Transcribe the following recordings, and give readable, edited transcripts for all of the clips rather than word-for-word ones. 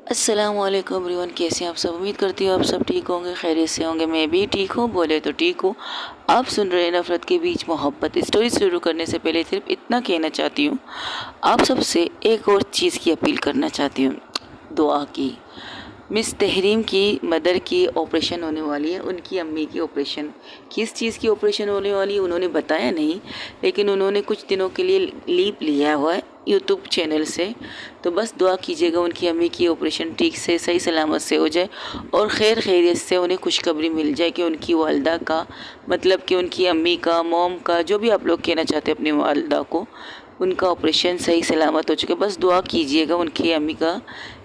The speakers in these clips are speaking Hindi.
अस्सलाम वालेकुम एवरीवन, कैसे हैं आप सब। उम्मीद करती हूँ आप सब ठीक होंगे, खैरियत से होंगे। मैं भी ठीक हूँ, बोले तो ठीक हूँ। आप सुन रहे हैं नफ़रत के बीच मोहब्बत। स्टोरी शुरू करने से पहले सिर्फ इतना कहना चाहती हूँ, आप सबसे एक और चीज़ की अपील करना चाहती हूँ, दुआ की। मिस तहरीम की मदर की ऑपरेशन होने वाली है, उनकी अम्मी की ऑपरेशन। किस चीज़ की ऑपरेशन होने वाली है उन्होंने बताया नहीं, लेकिन उन्होंने कुछ दिनों के लिए लीव लिया हुआ है यूट्यूब चैनल से। तो बस दुआ कीजिएगा उनकी अम्मी की ऑपरेशन ठीक से सही सलामत से हो जाए और खैर खैरियत से उन्हें खुशखबरी मिल जाए कि उनकी वालदा का, मतलब कि उनकी अम्मी का, मोम का, जो भी आप लोग कहना चाहते हैं अपनी वालदा को, उनका ऑपरेशन सही सलामत हो चुका है। बस दुआ कीजिएगा उनकी अम्मी का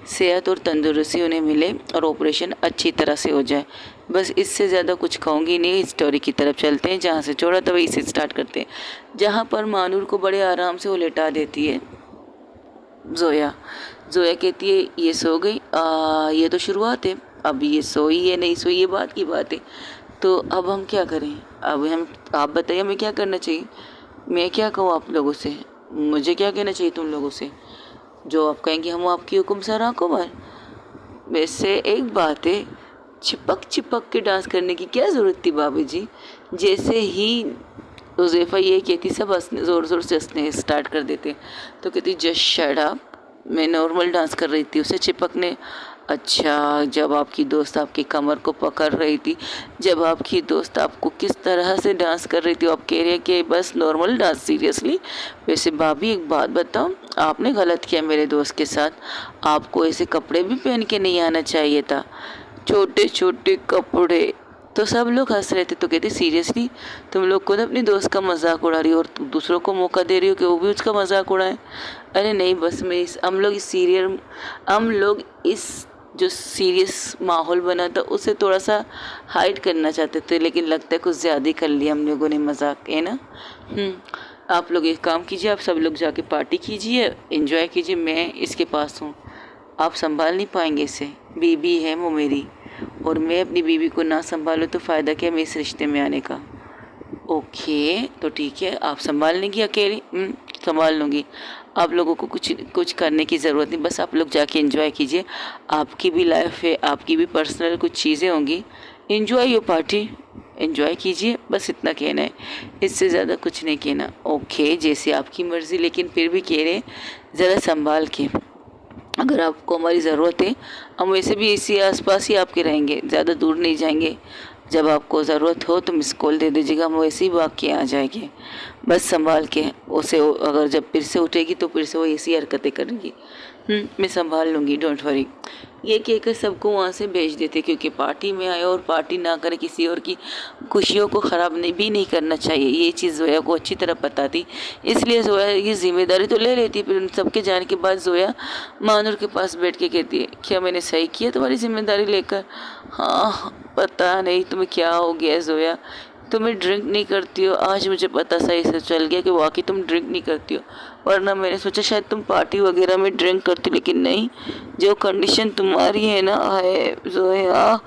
सेहत और तंदुरुस्ती उन्हें मिले और ऑपरेशन अच्छी तरह से हो जाए। बस इससे ज़्यादा कुछ कहूँगी नहीं। स्टोरी की तरफ चलते हैं, जहाँ से छोड़ा था वहीं से स्टार्ट करते हैं। जहाँ पर मानूर को बड़े आराम से वो लेटा देती है जोया। जोया कहती है ये सो गई, ये तो शुरुआत है, अब ये सोई है नहीं सोई ये बात की बात है, तो अब हम क्या करें। अब हम, आप बताइए हमें क्या करना चाहिए। मैं क्या कहूँ आप लोगों से, मुझे क्या कहना चाहिए तुम लोगों से। जो आप कहेंगे हम आपकी हुक्म सर आंखों भर। वैसे एक बात है, चिपक चिपक के डांस करने की क्या ज़रूरत थी भाभी जी। जैसे ही हुज़ैफ़ा ये कहती सब हंसने, ज़ोर ज़ोर से हंसने स्टार्ट कर देते। तो कहती जस्ट शट अप, मैं नॉर्मल डांस कर रही थी, उसे चिपकने। अच्छा, जब आपकी दोस्त आपकी कमर को पकड़ रही थी, जब आपकी दोस्त आपको किस तरह से डांस कर रही थी, आप कह रहे हैं कि बस नॉर्मल डांस। सीरियसली। वैसे भाभी एक बात बताओ, आपने गलत किया मेरे दोस्त के साथ। आपको ऐसे कपड़े भी पहन के नहीं आना चाहिए था, छोटे छोटे कपड़े। तो सब लोग हंस रहे थे। तो कहते सीरियसली तुम लोग खुद अपनी दोस्त का मजाक उड़ा रही हो और तुम दूसरों को मौका दे रही हो कि वो भी उसका मजाक उड़ाए। अरे नहीं, बस मैं हम लोग इस जो सीरियस माहौल बना था उसे थोड़ा सा हाइड करना चाहते थे, लेकिन लगता है कुछ ज़्यादा ही कर लिया हम लोगों ने मजाक, है ना। आप लोग एक काम कीजिए, आप सब लोग जाके पार्टी कीजिए, एंजॉय कीजिए, मैं इसके पास हूँ। आप संभाल नहीं पाएंगे इसे, बीबी है वो मेरी, और मैं अपनी बीबी को ना संभालूँ तो फ़ायदा क्या मैं इस रिश्ते में आने का। ओके तो ठीक है, आप संभाल लेंगी अकेली। संभाल लूँगी। आप लोगों को कुछ कुछ करने की ज़रूरत नहीं, बस आप लोग जाके एंजॉय कीजिए। आपकी भी लाइफ है, आपकी भी पर्सनल कुछ चीज़ें होंगी। एंजॉय योर पार्टी, एंजॉय कीजिए, बस इतना कहना है, इससे ज़्यादा कुछ नहीं कहना। ओके जैसे आपकी मर्ज़ी, लेकिन फिर भी कह रहे ज़रा संभाल के। अगर आपको हमारी ज़रूरत है, हम वैसे भी इसी आसपास ही आपके रहेंगे, ज़्यादा दूर नहीं जाएंगे। जब आपको ज़रूरत हो तो मिस कॉल दे दीजिएगा, हम वैसे ही भाग के आ जाएंगे। बस संभाल के उसे, अगर जब फिर से उठेगी तो फिर से वो ऐसी हरकतें करेगी। मैं संभाल लूँगी, डोंट वरी। ये कहकर सबको वहाँ से भेज देते, क्योंकि पार्टी में आए और पार्टी ना करे, किसी और की खुशियों को ख़राब नहीं करना चाहिए। ये चीज़ जोया को अच्छी तरह पता थी, इसलिए जोया ये जिम्मेदारी तो ले लेती। फिर उन सबके जाने के बाद जोया मानूर के पास बैठ के कहती है, क्या मैंने सही किया तुम्हारी जिम्मेदारी लेकर। हाँ, पता नहीं तुम्हें क्या हो गया जोया, तुम्हें ड्रिंक नहीं करती हो। आज मुझे पता सही से चल गया कि वाकई तुम ड्रिंक नहीं करती हो, वरना मैंने सोचा शायद तुम पार्टी वगैरह में ड्रिंक करती, लेकिन नहीं। जो कंडीशन तुम्हारी है ना, है जोया,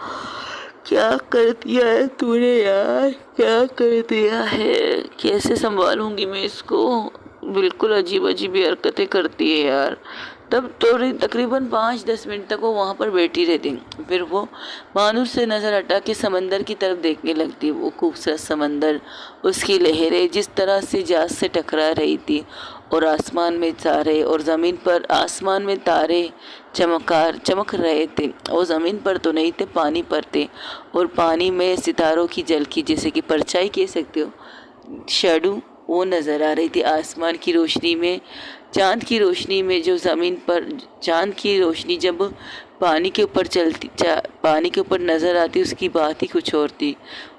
क्या कर दिया है तूने यार, क्या कर दिया है। कैसे संभालूंगी मैं इसको, बिल्कुल अजीब अजीब हरकतें करती है यार। तब तो तकरीबन 5-10 मिनट तक वो वहाँ पर बैठी रहती। फिर वो मानूर से नज़र हटा के समंदर की तरफ देखने लगती। वो खूबसूरत समंदर, उसकी लहरें जिस तरह से जहाज से टकरा रही थी, और आसमान में तारे, और ज़मीन पर आसमान में तारे चमक रहे थे। वो ज़मीन पर तो नहीं थे, पानी पर थे, और पानी में सितारों की झलकी, जैसे कि परछाई कह सकते हो, शेडो, वो नज़र आ रही थी आसमान की रोशनी में, चांद की रोशनी में। जो ज़मीन पर चांद की रोशनी जब पानी के ऊपर पानी के ऊपर नज़र आती, उसकी बात ही कुछ और थी।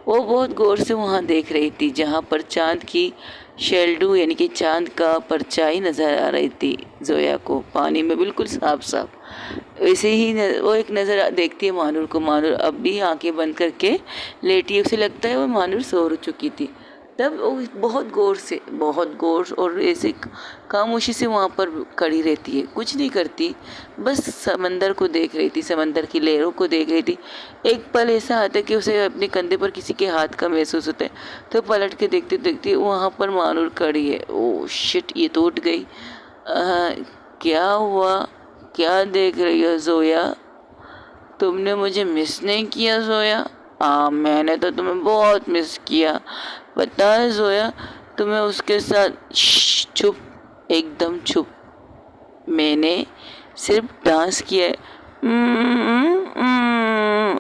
वो बहुत गौर से वहाँ देख रही थी, जहाँ पर चांद की शेल्डू यानी कि चांद का परछाई नज़र आ रही थी जोया को, पानी में बिल्कुल साफ साफ। वैसे ही वो एक नज़र देखती है मानूर को। मानूर अब भी आंखें बंद करके लेटी है, उसे लगता है वो मानूर सो चुकी थी। तब वो बहुत गौर और ऐसे खामोशी से वहाँ पर खड़ी रहती है, कुछ नहीं करती, बस समंदर को देख रही थी, समंदर की लहरों को देख रही थी। एक पल ऐसा आता है कि उसे अपने कंधे पर किसी के हाथ का महसूस होता है, तो पलट के देखते देखते वहाँ पर मानूर खड़ी है। ओह शिट, ये तो उठ गई। क्या हुआ, क्या देख रही हो जोया? तुमने मुझे मिस नहीं किया जोया? हाँ, मैंने तो तुम्हें बहुत मिस किया। पता है जोया, तुम्हें उसके साथ चुप, एकदम चुप। मैंने सिर्फ डांस किया है।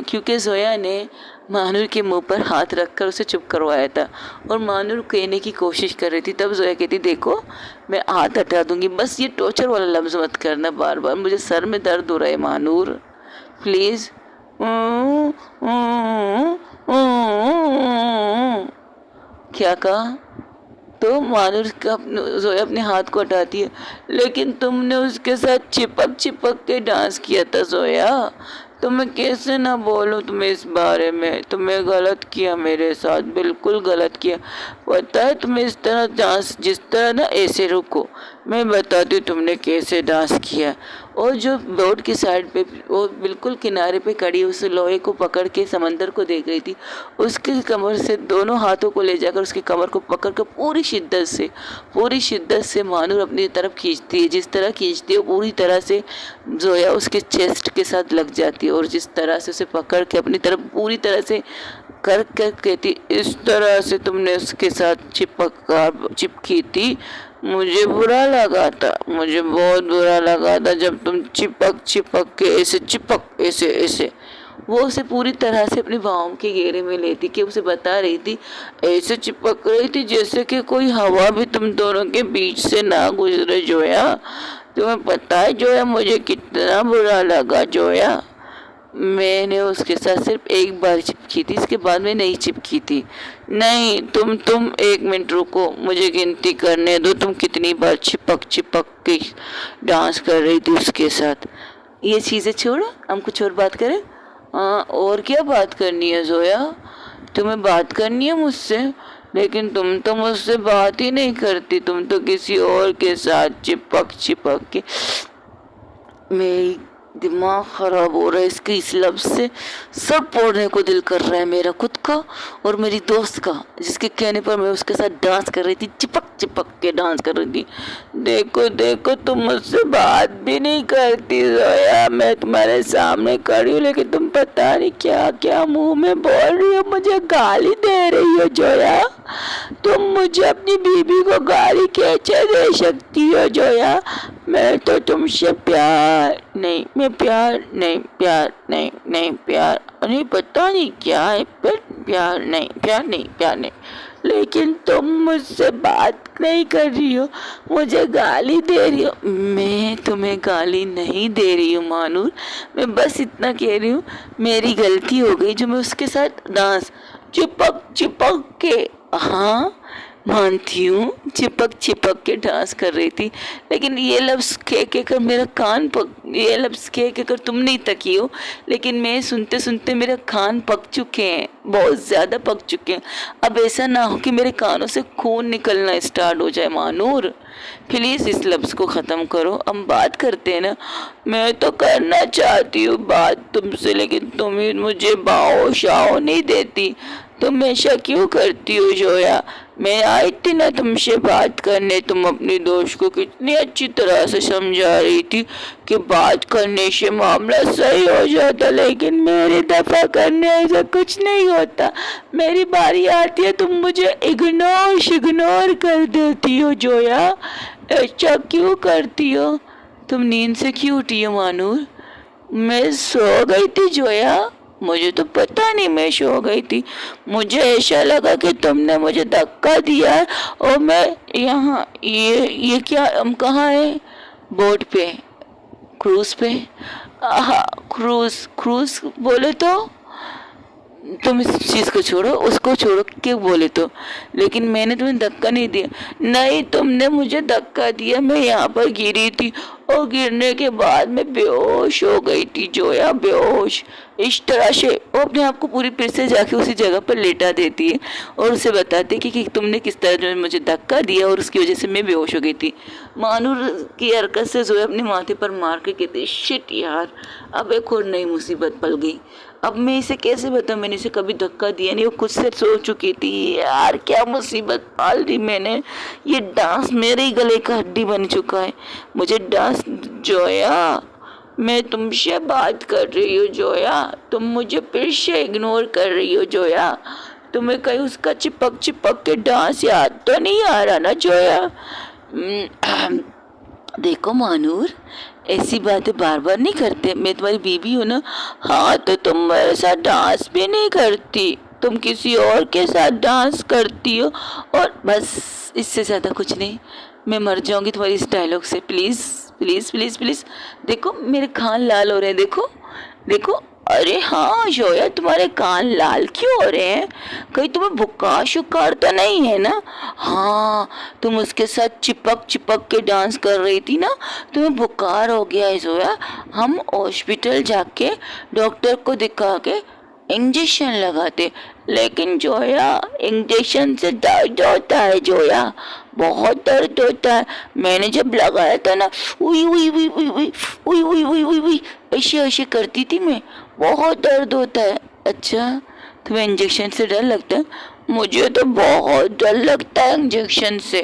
क्योंकि जोया ने मानूर के मुंह पर हाथ रखकर उसे चुप करवाया था और मानूर कहने की कोशिश कर रही थी। तब जोया कहती, देखो मैं हाथ हटा दूंगी, बस ये टॉर्चर वाला लफ्ज़ मत करना बार बार, मुझे सर में दर्द हो रहा है मानूर, प्लीज़। क्या कहा? तो मानूर का जोया अपने हाथ को हटाती है, लेकिन तुमने उसके साथ चिपक चिपक के डांस किया था जोया। तो मैं कैसे ना बोलूँ तुम्हें इस बारे में? तुमने गलत किया मेरे साथ, बिल्कुल गलत किया। पता है तुम्हें इस तरह डांस, जिस तरह ना, ऐसे रुको मैं बताती हूँ तुमने कैसे डांस किया। और जो बोट की साइड पे, वो बिल्कुल किनारे पे खड़ी उस लोहे को पकड़ के समंदर को देख रही थी, उसके कमर से दोनों हाथों को ले जाकर उसकी कमर को पकड़ कर पूरी शिद्दत से मानूर अपनी तरफ खींचती है। जिस तरह खींचती है पूरी तरह से जोया उसके चेस्ट के साथ लग जाती है, और जिस तरह से उसे पकड़ के अपनी तरफ पूरी तरह से कर कर कहती, इस तरह से तुमने उसके साथ चिपकी थी। मुझे बुरा लगा था, मुझे बहुत बुरा लगा था जब तुम चिपक चिपक के ऐसे वो उसे पूरी तरह से अपनी बाहों के घेरे में लेती कि उसे बता रही थी, ऐसे चिपक रही थी जैसे कि कोई हवा भी तुम दोनों के बीच से ना गुजरे जोया। तुम्हें पता है जोया मुझे कितना बुरा लगा जोया? मैंने उसके साथ सिर्फ एक बार चिपकी थी, इसके बाद में नहीं चिपकी थी। नहीं, तुम 1 मिनट रुको, मुझे गिनती करने दो, तुम कितनी बार चिपक चिपक के डांस कर रही थी उसके साथ। ये चीज़ें छोड़ो, हम कुछ और बात करें। हाँ, और क्या बात करनी है जोया? तुम्हें बात करनी है मुझसे, लेकिन तुम तो मुझसे बात ही नहीं करती, तुम तो किसी और के साथ चिपक चिपक के। मेरी दिमाग ख़राब हो रहा है इसके इस लफ्ज़ से। सब पढ़ने को दिल कर रहा है मेरा, खुद का और मेरी दोस्त का, जिसके कहने पर मैं उसके साथ डांस कर रही थी, चिपक चिपक के डांस कर रही थी। देखो देखो, तुम मुझसे बात भी नहीं करती जोया, मैं तुम्हारे सामने खड़ी हूँ लेकिन तुम पता नहीं क्या क्या मुंह में बोल रही हो, मुझे गाली दे रही हो जोया। तुम मुझे अपनी बीबी को गाली कैसे दे सकती हो जोया? मैं तो तुमसे प्यार नहीं, पता नहीं क्या है, पर प्यार नहीं। लेकिन तुम मुझसे बात नहीं कर रही हो, मुझे गाली दे रही हो। मैं तुम्हें गाली नहीं दे रही हूँ मानूर, मैं बस इतना कह रही हूँ मेरी गलती हो गई जो मैं उसके साथ डांस चिपक चिपक के, हाँ मानती हूँ, चिपक चिपक के डांस कर रही थी। लेकिन ये लफ्ज़ कह कर मेरा कान पक, ये लफ्ज़ कह कर तुम नहीं तकी हो, लेकिन मैं सुनते सुनते मेरे कान पक चुके हैं, बहुत ज़्यादा पक चुके हैं। अब ऐसा ना हो कि मेरे कानों से खून निकलना स्टार्ट हो जाए मानूर, प्लीज़ इस लफ्ज़ को ख़त्म करो। हम बात करते हैं ना, मैं तो करना चाहती हूँ बात तुमसे, लेकिन तुम ही मुझे बाओ शाओ नहीं देती। तुम ऐसा क्यों करती हो जोया? मैं आई थी ना तुमसे बात करने, तुम अपनी दोस्त को कितनी अच्छी तरह से समझा रही थी कि बात करने से मामला सही हो जाता, लेकिन मेरी दफ़ा करने ऐसा कुछ नहीं होता। मेरी बारी आती है तुम मुझे इग्नोर कर देती हो जोया। ऐसा क्यों करती हो? तुम नींद से क्यों उठी हो मानूर? मैं सो गई थी जोया, मुझे तो पता नहीं मैं सो गई थी। मुझे ऐसा लगा कि तुमने मुझे धक्का दिया और मैं यहाँ, ये क्या, हम कहाँ हैं? बोट पे, क्रूज पे। हाँ, क्रूज बोले तो तुम इस चीज़ को छोड़ो, उसको छोड़ो क्यों बोले तो, लेकिन मैंने तुम्हें धक्का नहीं दिया। नहीं, तुमने मुझे धक्का दिया, मैं यहाँ पर गिरी थी और गिरने के बाद मैं बेहोश हो गई थी जोया, बेहोश। इस तरह से वो अपने आप को पूरी फिर से जाके उसी जगह पर लेटा देती है और उसे बताती है कि तुमने किस तरह जो मुझे धक्का दिया और उसकी वजह से मैं बेहोश हो गई थी। मानूर की हरकत से जोया अपने माथे पर मार के कहती, शिट यार, अब एक और नई मुसीबत पल गई। अब मैं इसे कैसे बताऊँ, मैंने इसे कभी धक्का दिया नहीं, वो खुद से सो चुकी थी। यार क्या मुसीबत पाल दी मैंने, ये डांस मेरे ही गले का हड्डी बन चुका है। मुझे डांस जोया, मैं तुमसे बात कर रही हूँ जोया, तुम मुझे फिर से इग्नोर कर रही हो जोया। तुम्हें कहीं उसका चिपक चिपक के डांस याद तो नहीं आ रहा ना जोया? देखो मानूर, ऐसी बातें बार बार नहीं करते, मैं तुम्हारी बीवी हूँ ना। हाँ तो तुम मेरे साथ डांस भी नहीं करती, तुम किसी और के साथ डांस करती हो, और बस इससे ज़्यादा कुछ नहीं। मैं मर जाऊंगी तुम्हारी इस डायलॉग से। Please please please please. देखो मेरे कान लाल हो रहे हैं, देखो देखो। अरे हाँ जोया, तुम्हारे कान लाल क्यों हो रहे हैं? कहीं तुम्हें बुखार शुखार तो नहीं है ना? हाँ, तुम उसके साथ चिपक चिपक के डांस कर रही थी ना, तुम्हें बुखार हो गया है जोया। हम हॉस्पिटल जाके डॉक्टर को दिखा के इंजेक्शन लगाते, लेकिन जोया इंजेक्शन से दर्द होता है जोया, बहुत दर्द होता है। मैंने जब लगाया था ना, उई उई उई उई उई उई उई उई उई उई ऐसे ऐसे करती थी मैं, बहुत दर्द होता है। अच्छा, तुम्हें इंजेक्शन से डर लगता है? मुझे तो बहुत डर लगता है इंजेक्शन से।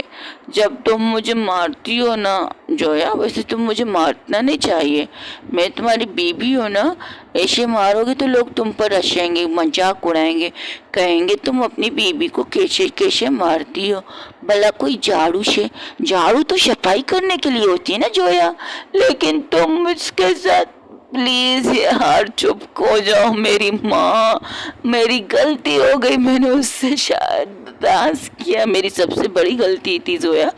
जब तुम मुझे मारती हो ना जोया, वैसे तुम मुझे मारना नहीं चाहिए, मैं तुम्हारी बीबी हूँ ना। ऐसे मारोगे तो लोग तुम पर हंसेंगे, मजाक उड़ाएंगे, कहेंगे तुम अपनी बीबी को कैसे कैसे मारती हो। भला कोई झाड़ू से, झाड़ू तो सफाई करने के लिए होती है ना जोया, लेकिन तुम इसके साथ। प्लीज यार चुप हो जाओ मेरी माँ, मेरी गलती हो गई, मैंने उससे शायद डांस किया, मेरी सबसे बड़ी गलती थी जोया।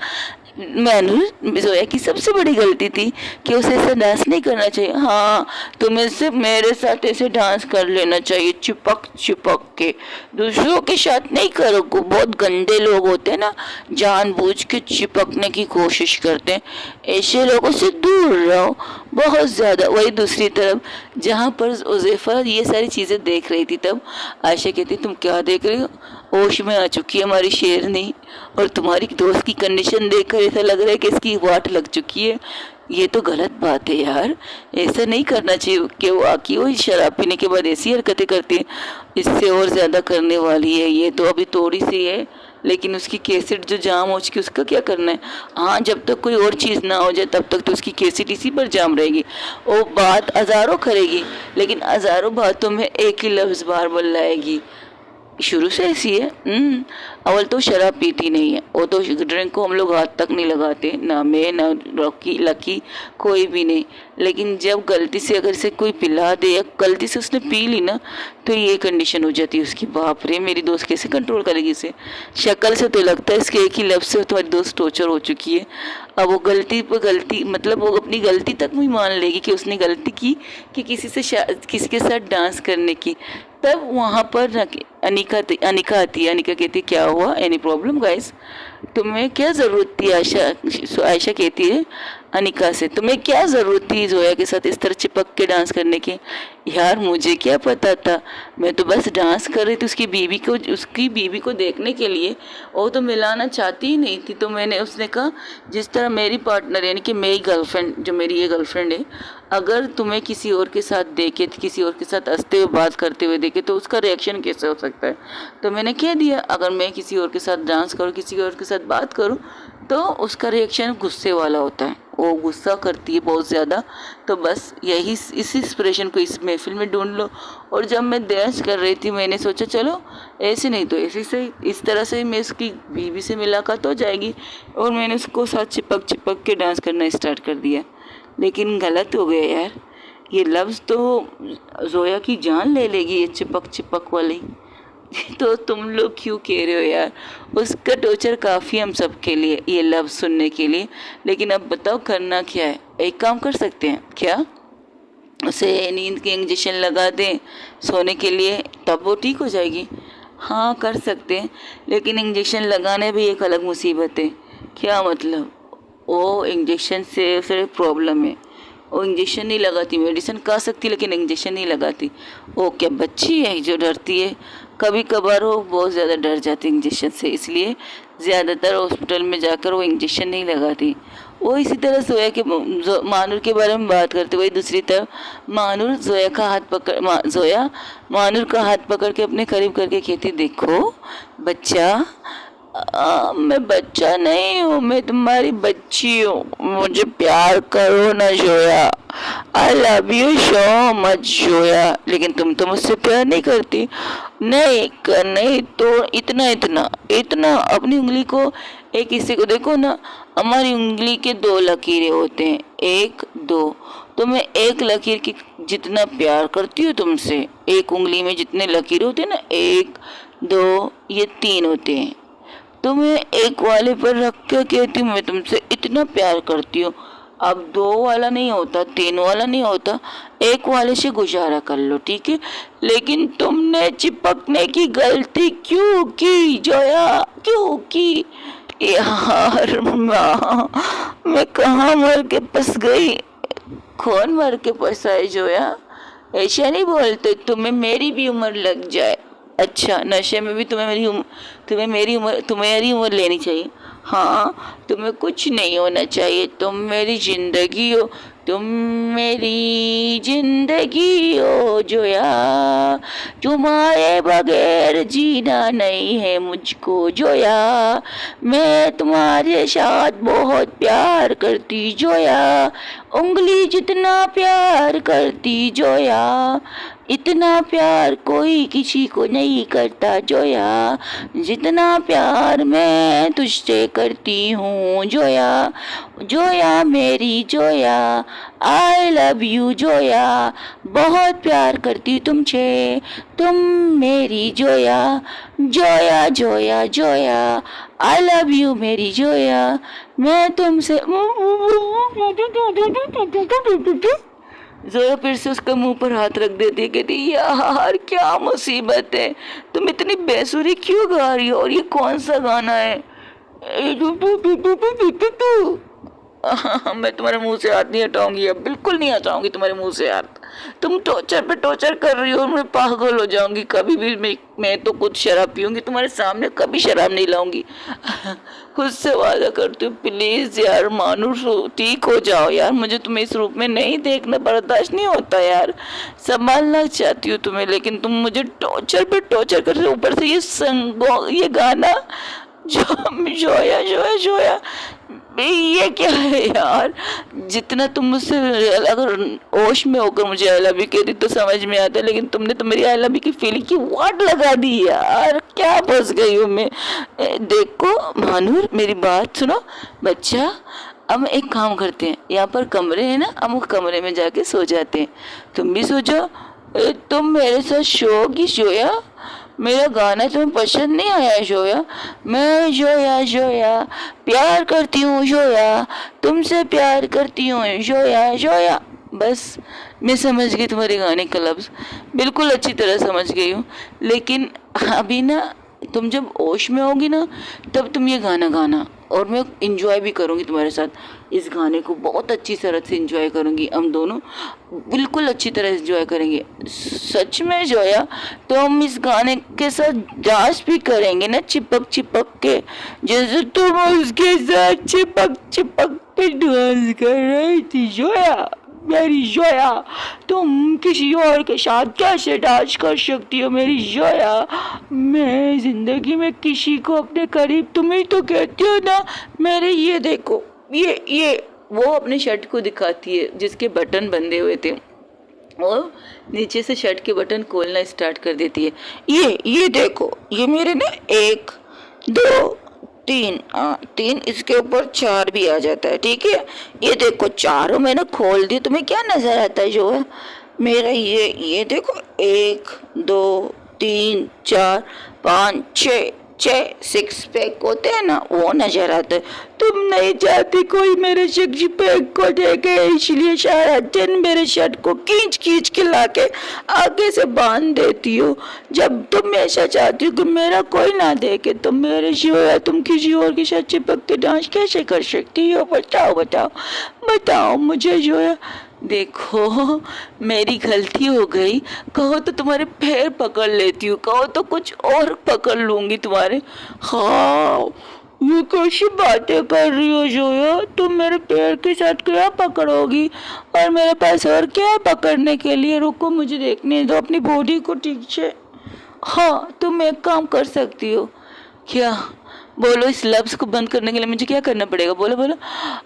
मैंने जोया की सबसे बड़ी गलती थी कि उसे ऐसा डांस नहीं करना चाहिए। हाँ, तुम्हें सिर्फ मेरे साथ ऐसे डांस कर लेना चाहिए, चिपक चिपक के, दूसरों के साथ नहीं करो। बहुत गंदे लोग होते हैं ना, जानबूझ के चिपकने की कोशिश करते हैं, ऐसे लोगों से दूर रहो बहुत ज़्यादा। वही दूसरी तरफ जहाँ पर उज़ैफ़ा ये सारी चीज़ें देख रही थी, तब आयशा कहती तुम क्या देख रही हो? होश में आ चुकी है हमारी शेरनी, और तुम्हारी दोस्त की कंडीशन देखकर ऐसा लग रहा है कि इसकी वाट लग चुकी है। ये तो गलत बात है यार, ऐसा नहीं करना चाहिए कि वो आकी वो शराब पीने के बाद ऐसी हरकतें करती है। इससे और ज़्यादा करने वाली है, ये तो अभी थोड़ी सी है, लेकिन उसकी कैसेट जो जाम हो चुकी उसका क्या करना है? हाँ, जब तक कोई और चीज़ ना हो जाए तब तक तो उसकी कैसेट इसी पर जाम रहेगी। वो बात हज़ारों करेगी, लेकिन हज़ारों बातों में एक ही लफ्ज़ बार बार लाएगी। शुरू से ऐसी है। अव्वल तो शराब पीती नहीं है, वो तो ड्रिंक को हम लोग हाथ तक नहीं लगाते, ना मैं ना रॉकी लकी, कोई भी नहीं। लेकिन जब गलती से अगर से कोई पिला दे या गलती से उसने पी ली ना, तो ये कंडीशन हो जाती है उसकी। बाप रे, मेरी दोस्त कैसे कंट्रोल करेगी इसे? शक्ल से तो लगता है इसके एक ही लफ्ज़ से तुम्हारी दोस्त टॉर्चर हो चुकी है। अब वो गलती पर गलती, मतलब वो अपनी गलती तक भी मान लेगी कि उसने गलती की कि किसी के साथ डांस करने की। तब वहाँ पर अनिका आती है। अनिका कहती है क्या हुआ, एनी प्रॉब्लम गाइस? तुम्हें क्या ज़रूरत थी? आयशा कहती है अनिका से, तुम्हें क्या ज़रूरत थी जोया के साथ इस तरह चिपक के डांस करने की? यार मुझे क्या पता था, मैं तो बस डांस कर रही थी उसकी बीवी को देखने के लिए, वो तो मिलाना चाहती ही नहीं थी। तो उसने कहा जिस तरह मेरी पार्टनर यानी कि मेरी गर्लफ्रेंड, जो मेरी ये गर्लफ्रेंड है, अगर तुम्हें किसी और के साथ देखे, किसी और के साथ हंसते हुए बात करते हुए देखे, तो उसका रिएक्शन कैसे हो सकता है? तो मैंने कह दिया अगर मैं किसी और के साथ डांस करूँ, किसी और के साथ बात करूँ, तो उसका रिएक्शन गुस्से वाला होता है, वो गुस्सा करती है बहुत ज़्यादा। तो बस यही इस इंस्पिरेशन को इस महफिल में ढूंढ लो। और जब मैं डांस कर रही थी, मैंने सोचा चलो ऐसे नहीं तो ऐसे से, इस तरह से मैं उसकी बीवी से मुलाकात हो जाएगी, और मैंने उसको साथ चिपक चिपक के डांस करना स्टार्ट कर दिया। लेकिन गलत हो गया यार, ये लफ्ज़ तो जोया की जान ले लेगी, ये चिपक चिपक वाली। तो तुम लोग क्यों कह रहे हो यार? उसका टॉर्चर काफ़ी हम सब के लिए, ये लफ्ज़ सुनने के लिए। लेकिन अब बताओ करना क्या है? एक काम कर सकते हैं क्या, उसे नींद के इंजेक्शन लगा दें सोने के लिए, तब वो ठीक हो जाएगी। हाँ कर सकते हैं, लेकिन इंजेक्शन लगाने भी एक अलग मुसीबत है। क्या मतलब? वो इंजेक्शन से उसे प्रॉब्लम है, वो इंजेक्शन नहीं लगाती, मेडिसिन खा सकती लेकिन इंजेक्शन नहीं लगाती। वो क्या बच्ची है जो डरती है? कभी कभार वो बहुत ज़्यादा डर जाती है इंजेक्शन से, इसलिए ज़्यादातर हॉस्पिटल में जाकर वो इंजेक्शन नहीं लगाती। वो इसी तरह जोया के मानूर के बारे में बात करते हुए दूसरी तरफ मानूर जोया का हाथ पकड़ जोया मानूर का हाथ पकड़ के अपने करीब करके कहती देखो बच्चा, मैं बच्चा नहीं हूँ, मैं तुम्हारी बच्ची हूँ, मुझे प्यार करो ना Zoya. I love you so much Zoya. लेकिन तुम तो मुझसे प्यार नहीं करती। नहीं तो इतना इतना इतना अपनी उंगली को, एक हिस्से को देखो ना, हमारी उंगली के दो लकीरें होते हैं, एक दो। तो मैं एक लकीर की जितना प्यार करती हूँ तुमसे, एक उंगली में जितने लकीर होते हैं ना, एक दो ये तीन होते हैं, तो मैं एक वाले पर रख के कहती हूँ मैं तुमसे इतना प्यार करती हूँ। अब दो वाला नहीं होता, तीन वाला नहीं होता, एक वाले से गुजारा कर लो, ठीक है। लेकिन तुमने चिपकने की गलती क्यों की जोया, क्यों की यार? मैं कहाँ मर के फंस गई? कौन मर के फंसा है जोया? ऐसा नहीं बोलते, तुम्हें मेरी भी उम्र लग जाए। अच्छा, नशे में भी तुम्हें मेरी उम्र लेनी चाहिए। हाँ, तुम्हें कुछ नहीं होना चाहिए, तुम मेरी जिंदगी हो, तुम मेरी जिंदगी हो जोया। तुम्हारे बगैर जीना नहीं है मुझको जोया। मैं तुम्हारे साथ बहुत प्यार करती जोया, उंगली जितना प्यार करती जोया, इतना प्यार कोई किसी को नहीं करता जोया, जितना प्यार मैं तुझसे करती हूँ जोया। जोया मेरी Zoya, I love you Zoya, बहुत प्यार करती तुमसे, तुम मेरी Zoya. Zoya Zoya Zoya, I love you मेरी जोया, मैं तुमसे। जोया फिर से उसका मुंह पर हाथ रख देती है, कहती यार क्या मुसीबत है, तुम इतनी बेसुरी क्यों गा रही हो, और ये कौन सा गाना है? मैं तुम्हारे मुंह से हाथ नहीं हटाऊंगी, अब बिल्कुल नहीं हटाऊंगी तुम्हारे मुंह से हाथ। तुम टॉर्चर पे टॉर्चर कर रही हो, मैं पागल हो जाऊंगी। कभी भी मैं तो खुद शराब पीऊंगी, तुम्हारे सामने कभी शराब नहीं लाऊंगी। खुद से वादा करती हूँ, प्लीज यार मानो, ठीक हो जाओ यार, मुझे तुम्हें इस रूप में नहीं देखना बर्दाश्त नहीं होता यार। संभालना चाहती हूँ तुम्हें, लेकिन तुम मुझे टॉर्चर पे टॉर्चर कर रहे हो, ऊपर से ये गाना जोया जोया जोया, ये क्या है यार? जितना तुम मुझसे अगर होश में होकर मुझे आई लव यू कहती तो समझ में आता, लेकिन तुमने तो मेरी आई लव यू की फीलिंग की वाट लगा दी यार। क्या फंस गई हूँ मैं। देखो मानूर, मेरी बात सुनो बच्चा, अब एक काम करते हैं, यहाँ पर कमरे हैं ना, हम उस कमरे में जाके सो जाते हैं, तुम भी सो जाओ। तुम मेरे साथ सोओगी जोया? मेरा गाना तुम्हें पसंद नहीं आया जोया? मैं जोया जोया प्यार करती हूँ जोया, तुमसे प्यार करती हूँ जोया जोया। बस मैं समझ गई तुम्हारे गाने का लफ्ज़, बिल्कुल अच्छी तरह समझ गई हूँ। लेकिन अभी ना तुम जब होश में होगी ना, तब तुम ये गाना गाना, और मैं इंजॉय भी करूँगी तुम्हारे साथ। इस गाने को बहुत अच्छी तरह से इंजॉय करूँगी, हम दोनों बिल्कुल अच्छी तरह इंजॉय करेंगे। सच में जोया, तो हम इस गाने के साथ डांस भी करेंगे ना, चिपक चिपक के, जैसे तुम उसके साथ चिपक चिपक के डांस कर रही थी जोया। मेरी जोया, तुम किसी और के साथ कैसे डांस कर सकती हो मेरी जोया? मैं जिंदगी में किसी को अपने करीब, तुम ही तो कहती हो ना मेरे, ये देखो, ये वो अपने शर्ट को दिखाती है जिसके बटन बंधे हुए थे, और नीचे से शर्ट के बटन खोलना स्टार्ट कर देती है। ये देखो, ये मेरे ना 1 2 3 3, इसके ऊपर 4 भी आ जाता है, ठीक है। ये देखो चारों मैंने खोल दिए, तुम्हें क्या नजर आता है जो है मेरा? ये देखो 1 2 3 4 5 6 6 पैक होते हैं ना, वो नजर आते हैं। तुम नहीं चाहती कोई मेरे सिक्स पैक को देखे, इसलिए सारा दिन मेरे शर्ट को खींच खींच के लाके आगे से बांध देती हो। जब तुम ऐसा चाहती हो कि मेरा कोई ना देखे, तो मेरे सिवाय तुम किसी और के साथ चिपक के डांस कैसे कर सकती हो? बताओ बताओ बताओ मुझे जो है। देखो मेरी गलती हो गई, कहो तो तुम्हारे पैर पकड़ लेती हूँ, कहो तो कुछ और पकड़ लूंगी तुम्हारे। हाँ, ये कैसी बातें कर रही हो जोया? तुम मेरे पैर के साथ क्या पकड़ोगी, और मेरे पास और क्या है पकड़ने के लिए? रुको, मुझे देखने दो अपनी बॉडी को ठीक से। हाँ, तुम एक काम कर सकती हो। क्या? बोलो, इस लफ्ज़ को बंद करने के लिए मुझे क्या करना पड़ेगा? बोलो बोलो।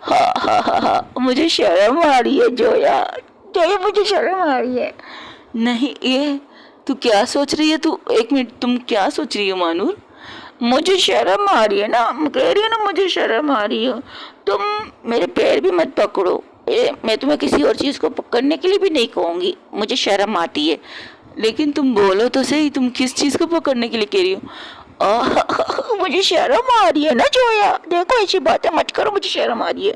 हाँ हाँ हाँ हाँ, मुझे शर्म आ रही है जोया, जोया मुझे शर्म आ रही है। नहीं, ये तू क्या सोच रही है? तू एक मिनट, तुम क्या सोच रही हो मानूर? मुझे शर्म आ रही है ना, कह रही है ना मुझे शर्म आ रही है। तुम मेरे पैर भी मत पकड़ो। मैं तुम्हें किसी और चीज़ को पकड़ने के लिए भी नहीं कहूँगी, मुझे शर्म आती है। लेकिन तुम बोलो तो सही, तुम किस चीज़ को पकड़ने के लिए कह रही हो? मुझे शर्म आ रही है ना जोया, देखो ऐसी बातें मत करो, मुझे शर्म आ रही है।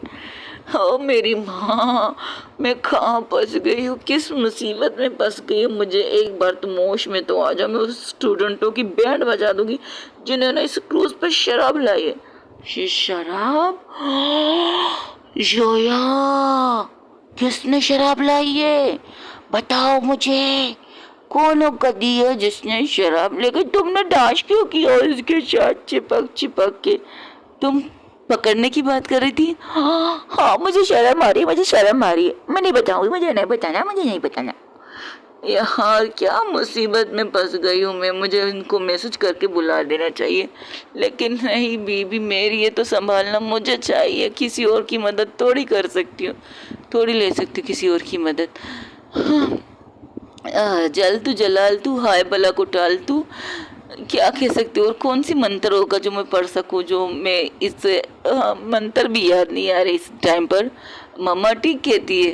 ओ मेरी माँ, मैं कहाँ फंस गई हूँ, किस मुसीबत में फंस गई हूँ। मुझे एक बार तुम होश में तो आ जाओ, मैं उस स्टूडेंटों की बैंड बजा दूंगी जिन्होंने इस क्रूज पर शराब लाई है। ये शराब? जोया, किसने शराब लाई है? बताओ मुझे, कौन गधी है जिसने शराब? लेकिन तुमने डांस क्यों किया उसके साथ चिपक चिपक के? तुम पकड़ने की बात कर रही थी। हाँ हाँ, मुझे शर्म आ रही है, मुझे शर्म आ रही है, मैं नहीं बताऊंगी, मुझे नहीं बताना, मुझे नहीं बताना। यार क्या मुसीबत में फंस गई हूँ मैं, मुझे इनको मैसेज करके बुला देना चाहिए, लेकिन नहीं, बीबी मेरी है तो संभालना मुझे चाहिए। किसी और की मदद थोड़ी कर सकती हूँ, थोड़ी ले सकती हूँ किसी और की मदद। हाँ, जल तू जलाल तू, हाय बला को टाल तू, क्या कह सकते हो? और कौन सी मंत्र होगा जो मैं पढ़ सकूं, जो मैं इस मंत्र भी याद नहीं आ रही इस टाइम पर। मम्मा ठीक कहती है,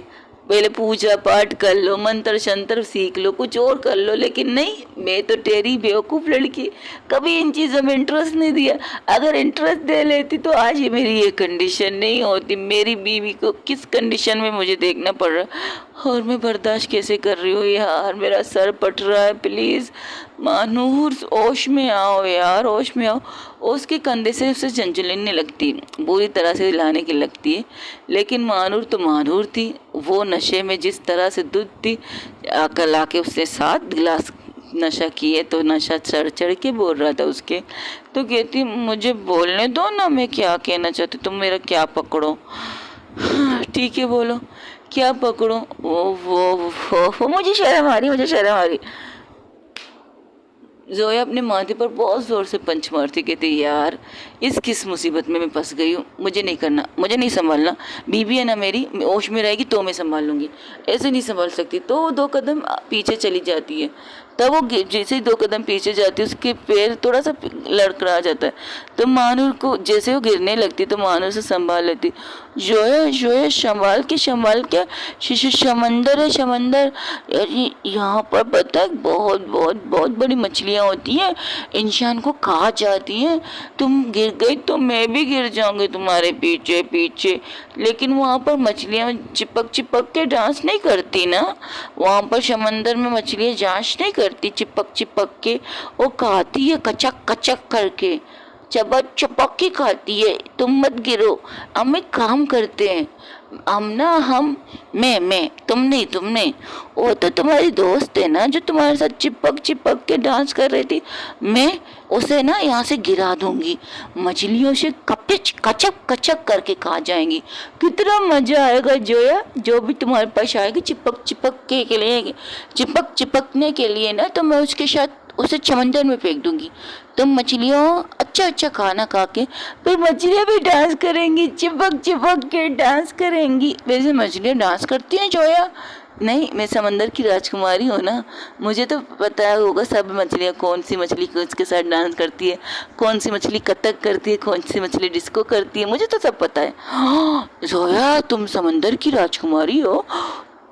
पहले पूजा पाठ कर लो, मंत्र शंत्र सीख लो, कुछ और कर लो, लेकिन नहीं, मैं तो टेरी बेवकूफ़ लड़की, कभी इन चीज़ों में इंटरेस्ट नहीं दिया। अगर इंटरेस्ट दे लेती तो आज ये मेरी ये कंडीशन नहीं होती। मेरी बीवी को किस कंडीशन में मुझे देखना पड़ रहा, और मैं बर्दाश्त कैसे कर रही हूँ यार, मेरा सर पट रहा है। प्लीज़ मानूर, होश में आओ यार, होश में आओ। उसके कंधे से उसे चंचलिन्य लगती, बुरी तरह से लाने की लगती है, लेकिन मानूर तो मानूर थी। वो नशे में जिस तरह से दूध थी, आकर लाके उससे 7 गिलास नशा किए, तो नशा चढ़ चढ़ के बोल रहा था उसके। तो कहती मुझे बोलने दो ना, मैं क्या कहना चाहती, तुम मेरा क्या पकड़ो। ठीक है बोलो, क्या पकड़ो? वो मुझे शर्म आ रही, मुझे शर्म आ रही। जोया अपने माथे पर बहुत ज़ोर से पंच मारती, कहती यार इस किस मुसीबत में मैं फंस गई हूँ, मुझे नहीं करना, मुझे नहीं संभालना। बीबी है ना मेरी, होश में रहेगी तो मैं संभाल लूँगी, ऐसे नहीं संभाल सकती। तो वो 2 कदम पीछे चली जाती है, तब वो जैसे ही 2 कदम पीछे जाती है, उसके पैर थोड़ा सा लड़खड़ा जाता है। तो मानूर को जैसे वो गिरने लगती तो मानूर से संभाल लेती। जोया जोया, संभाल के शिशु, समंदर है समंदर। यार यहाँ पर पता है बहुत बहुत बहुत बड़ी मछलियाँ होती हैं, इंसान को खा जाती हैं। तुम गिर गई तो मैं भी गिर जाऊंगी तुम्हारे पीछे पीछे। लेकिन वहाँ पर मछलियाँ चिपक चिपक के डांस नहीं करती ना, वहाँ पर समंदर में मछलियाँ डांस नहीं करती चिपक चिपक के, वो खाती है कचक कचक करके, चपक चपक के खाती है। तुम मत गिरो, हम एक काम करते हैं, हम ना हम मैं तुम नहीं, तुमने, वो तो तुम्हारी दोस्त है ना जो तुम्हारे साथ चिपक चिपक के डांस कर रही थी, मैं उसे ना यहाँ से गिरा दूंगी, मछलियों से कपिच कचक कचक करके खा जाएंगी। कितना मजा आएगा जोया, जो भी तुम्हारे पास आएगी चिपक चिपक के लिए, चिपक चिपकने के लिए ना, तो मैं उसके साथ उसे समंदर में फेंक दूंगी। तुम मछलियों अच्छा अच्छा खाना खा के, फिर मछलियाँ भी डांस करेंगी, चिपक चिपक के डांस करेंगी। वैसे मछलियाँ डांस करती हैं जोया? नहीं, मैं समंदर की राजकुमारी हूँ ना, मुझे तो पता होगा सब मछलियाँ, कौन सी मछली किसके साथ डांस करती है, कौन सी मछली कथक करती है, कौन सी मछली डिस्को करती है, मुझे तो सब पता है। जोया, तुम समंदर की राजकुमारी हो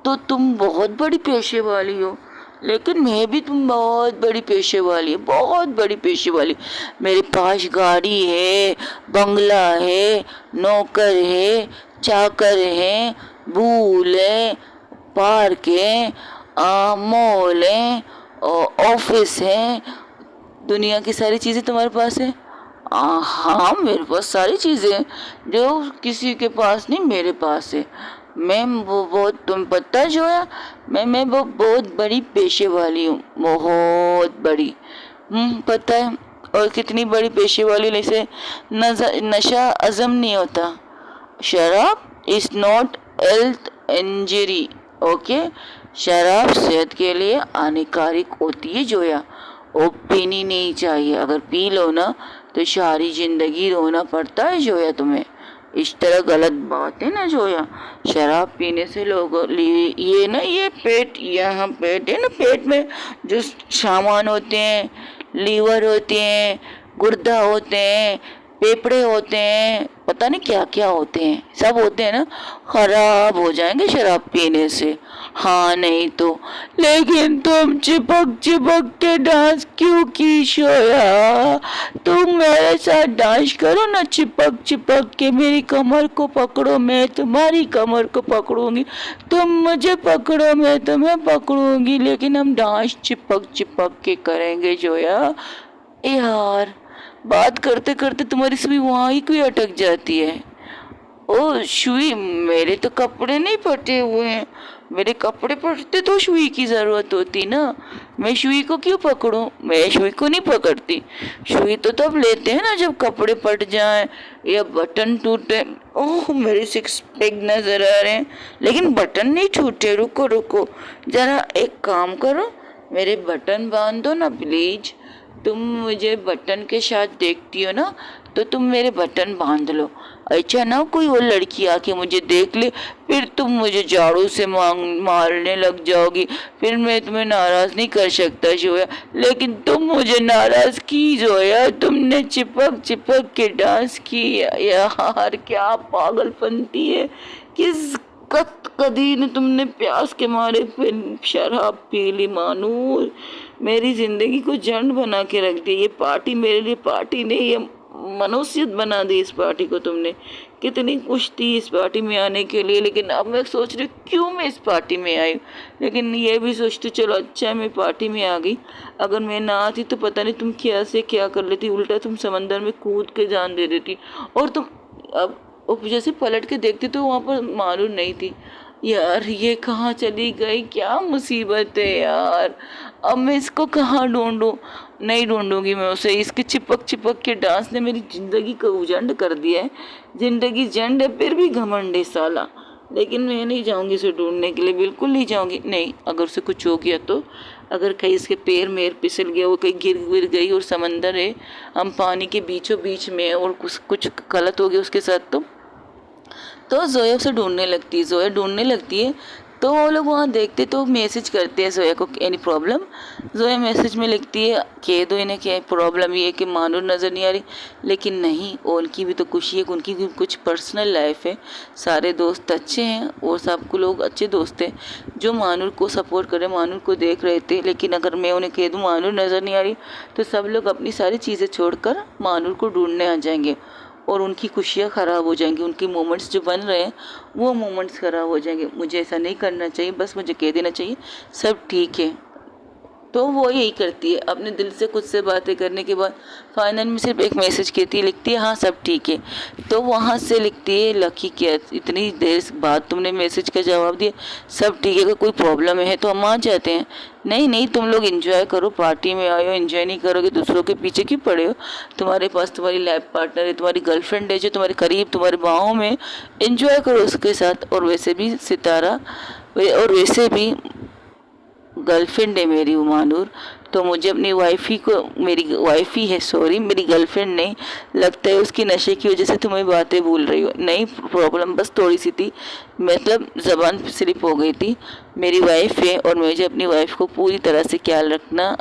तो तुम बहुत बड़ी पेशे वाली हो, लेकिन मैं भी तुम बहुत बड़ी पेशे वाली है, बहुत बड़ी पेशे वाली। मेरे पास गाड़ी है, बंगला है, नौकर है, चाकर है, भूल है, पार्क है, मॉल है, ऑफिस है, दुनिया की सारी चीज़ें तुम्हारे पास है। हाँ, मेरे पास सारी चीज़ें हैं जो किसी के पास नहीं, मेरे पास है। मैं वो बहुत, तुम पता है जो है, मैं वो बहुत बड़ी पेशे वाली हूँ, बहुत बड़ी। पता है, और कितनी बड़ी पेशे वाली, जैसे नशा हजम नहीं होता। शराब is not health injury, okay, शराब सेहत के लिए हानिकारक होती है जोया, वो पीनी नहीं चाहिए। अगर पी लो ना तो सारी ज़िंदगी रोना पड़ता है जोया तुम्हें? इस तरह गलत बात है ना जोया। शराब पीने से लोगों ये ना, ये पेट, यहाँ पेट है ना, पेट में जो सामान होते हैं, लीवर होते हैं, गुर्दा होते हैं, फेफड़े होते हैं, पता नहीं क्या क्या होते हैं, सब होते हैं ना, खराब हो जाएंगे शराब पीने से। हाँ नहीं तो। लेकिन तुम चिपक चिपक के डांस क्यों की सोया? तुम मेरे साथ डांस करो ना, चिपक चिपक के मेरी कमर को पकड़ो, मैं तुम्हारी कमर को पकड़ूंगी, तुम मुझे पकड़ो, मैं तुम्हें पकड़ूंगी, लेकिन हम डांस चिपक चिपक के करेंगे जोया। यार, बात करते करते तुम्हारी सुई वहाँ ही क्यों अटक जाती है? ओ सुई, मेरे तो कपड़े नहीं फटे हुए हैं, मेरे कपड़े फटते तो सुई की ज़रूरत होती ना, मैं सुई को क्यों पकड़ूं? मैं सुई को नहीं पकड़ती। सुई तो तब लेते हैं ना जब कपड़े फट जाएं या बटन टूटे। ओह, मेरे सिक्स पैक नजर आ रहे हैं, लेकिन बटन नहीं टूटे। रुको रुको, जरा एक काम करो, मेरे बटन बांध दो ना प्लीज। तुम मुझे बटन के साथ देखती हो ना, तो तुम मेरे बटन बांध लो। अच्छा ना कोई और लड़की आके मुझे देख ले, फिर तुम मुझे झाड़ू से मारने लग जाओगी, फिर मैं तुम्हें नाराज नहीं कर सकता जोया। लेकिन तुम मुझे नाराज की जोया, तुमने चिपक चिपक के डांस की। यार क्या पागलपंती है। किस कदी ने तुमने प्यास के मारे फिर शराब पी ली मानूर? मेरी जिंदगी को जंड बना के रख दी। ये पार्टी मेरे लिए पार्टी नहीं, ये मनुष्यत बना दी इस पार्टी को तुमने। कितनी कुछ थी इस पार्टी में आने के लिए, लेकिन अब मैं सोच रही क्यों मैं इस पार्टी में आई। लेकिन ये भी सोचती चलो अच्छा मैं पार्टी में आ गई, अगर मैं ना आती तो पता नहीं तुम क्या से क्या कर लेती, उल्टा तुम समंदर में कूद के जान दे देती। और तुम अब जैसे पलट के देखती तो वहाँ पर मालूम नहीं थी। यार ये कहाँ चली गई, क्या मुसीबत है यार। अब मैं इसको कहाँ ढूंढूं? नहीं ढूंढूंगी मैं उसे। इसके चिपक चिपक के डांस ने मेरी जिंदगी को उजंड कर दिया है। जिंदगी जंड है फिर भी घमंड है साला। लेकिन मैं नहीं जाऊंगी उसे ढूंढने के लिए, बिल्कुल नहीं जाऊंगी। नहीं, अगर उसे कुछ हो गया तो, अगर कहीं इसके पैर मेर फिसल गया, वो कहीं गिर गई और समंदर है, हम पानी के बीचों बीच में, और कुछ गलत हो गया उसके साथ, तो जोया उसे ढूंढने लगती है। जोया ढूंढने लगती है तो वो लोग वहाँ देखते तो मैसेज करते हैं जोया को, एनी प्रॉब्लम। जोया मैसेज में लिखती है कह दो इन्हें क्या प्रॉब्लम, ये है कि मानूर नज़र नहीं आ रही। लेकिन नहीं, उनकी भी तो खुशी है, उनकी भी कुछ पर्सनल लाइफ है। सारे दोस्त अच्छे हैं और सबको लोग अच्छे दोस्त हैं जो मानूर को सपोर्ट करें, मानूर को देख रहे थे। लेकिन अगर मैं उन्हें कह दूँ मानूर नज़र नहीं आ रही, तो सब लोग अपनी सारी चीज़ें छोड़कर मानूर को ढूंढने आ जाएंगे और उनकी खुशियाँ ख़राब हो जाएंगी। उनके मोमेंट्स जो बन रहे हैं वो मोमेंट्स ख़राब हो जाएंगे। मुझे ऐसा नहीं करना चाहिए, बस मुझे कह देना चाहिए सब ठीक है। तो वो यही करती है, अपने दिल से खुद से बातें करने के बाद फाइनल में सिर्फ एक मैसेज कहती है, लिखती है हाँ सब ठीक है। तो वहाँ से लिखती है लकी क्या इतनी देर बाद तुमने मैसेज का जवाब दिया, सब ठीक है, अगर कोई प्रॉब्लम है तो हम आ जाते हैं। नहीं नहीं, तुम लोग एंजॉय करो, पार्टी में आए हो, एंजॉय नहीं करोगे दूसरों के पीछे क्यों पड़े हो? तुम्हारे पास तुम्हारी लाइफ पार्टनर है, तुम्हारी गर्लफ्रेंड है जो तुम्हारे करीब तुम्हारे बाहों में, एंजॉय करो उसके साथ। और वैसे भी सितारा, और वैसे भी गर्लफ्रेंड है मेरी मानूर, तो मुझे अपनी वाइफी को, मेरी वाइफी है सॉरी, मेरी गर्लफ्रेंड नहीं, लगता है उसकी नशे की वजह से तुम्हें बातें भूल रही हो। नहीं, प्रॉब्लम बस थोड़ी सी थी, मतलब ज़बान स्लिप हो गई थी। मेरी वाइफ है और मुझे अपनी वाइफ को पूरी तरह से ख्याल रखना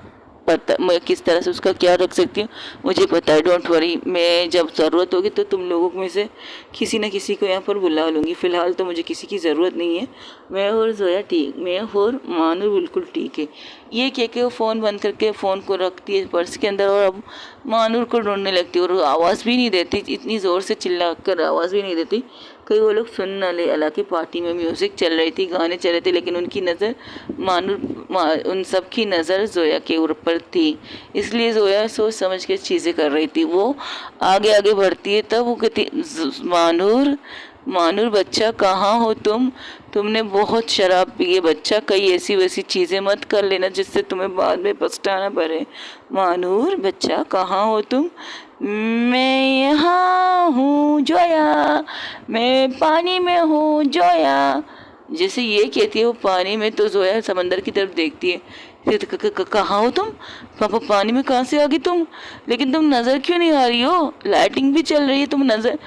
पता, मैं किस तरह से उसका क्या रख सकती हूँ मुझे पता है। डोंट वरी, मैं जब ज़रूरत होगी तो तुम लोगों में से किसी न किसी को यहाँ पर बुला लूँगी। फ़िलहाल तो मुझे किसी की ज़रूरत नहीं है। मैं और जोया ठीक, मैं और मानू बिल्कुल ठीक है। ये कह के वो फ़ोन बंद करके फ़ोन को रखती है पर्स के अंदर और अब मानूर को ढूंढने लगती है और आवाज़ भी नहीं देती, इतनी ज़ोर से चिल्ला कर आवाज़ भी नहीं देती कहीं वो लोग सुन ना ले। हालांकि पार्टी में म्यूज़िक चल रही थी, गाने चल रहे थे, लेकिन उनकी नज़र उन सब की नज़र जोया के ऊपर थी, इसलिए जोया सोच समझ के चीज़ें कर रही थी। वो आगे आगे बढ़ती है तब वो कहती मानूर, मानूर बच्चा कहाँ हो तुम? तुमने बहुत शराब पी है बच्चा, कई ऐसी वैसी चीज़ें मत कर लेना जिससे तुम्हें बाद में पछताना पड़े। मानूर बच्चा कहाँ हो तुम? मैं यहाँ हूँ जोया, मैं पानी में हूँ जोया। जैसे ये कहती है वो पानी में, तो जोया समंदर की तरफ देखती है कहाँ हो तुम? पापा पानी में कहाँ से आ गई तुम? लेकिन तुम नज़र क्यों नहीं आ रही हो? लाइटिंग भी चल रही है, तुम नज़र।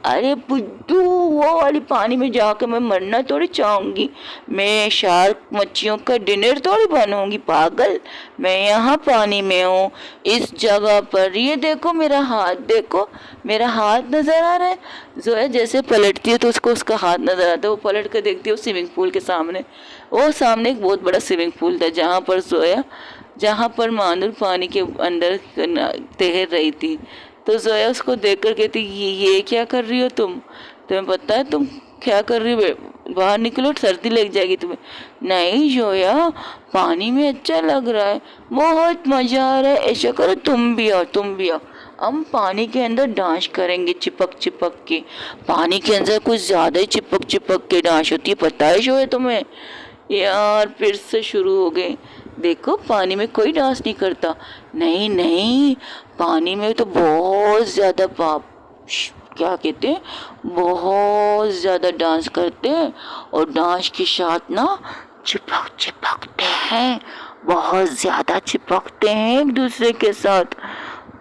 अरे बुड्ढू, वो वाली पानी में जाकर मैं मरना थोड़ी चाहूँगी। मैं शार्क मच्छियों का डिनर थोड़ी बनूंगी पागल। मैं यहाँ पानी में हूँ, इस जगह पर। ये देखो मेरा हाथ, देखो मेरा हाथ नज़र आ रहा है। जोया जैसे पलटती है तो उसको उसका हाथ नज़र आता है। वो पलट कर देखती है वो स्विमिंग पूल के सामने। वो सामने एक बहुत बड़ा स्विमिंग पूल था जहाँ पर मानुर पानी के अंदर तैर रही थी। तो जोया उसको देख कर कहती, ये क्या कर रही हो तुम? तुम्हें पता है तुम क्या कर रही हो? बाहर निकलो, सर्दी लग जाएगी तुम्हें। नहीं जोया, पानी में अच्छा लग रहा है, बहुत मजा आ रहा है। ऐसा करो तुम भी आओ, तुम भी आओ। हम पानी के अंदर डांस करेंगे चिपक चिपक के। पानी के अंदर कुछ ज्यादा ही चिपक चिपक के डांस होती है, पता है जोया तुम्हें? यार फिर से शुरू हो गए। देखो पानी में कोई डांस नहीं करता। नहीं नहीं, पानी में तो बहुत ज्यादा क्या कहते हैं, बहुत ज्यादा डांस करते हैं। और डांस के साथ ना चिपक चिपकते हैं, बहुत ज्यादा चिपकते हैं एक दूसरे के साथ।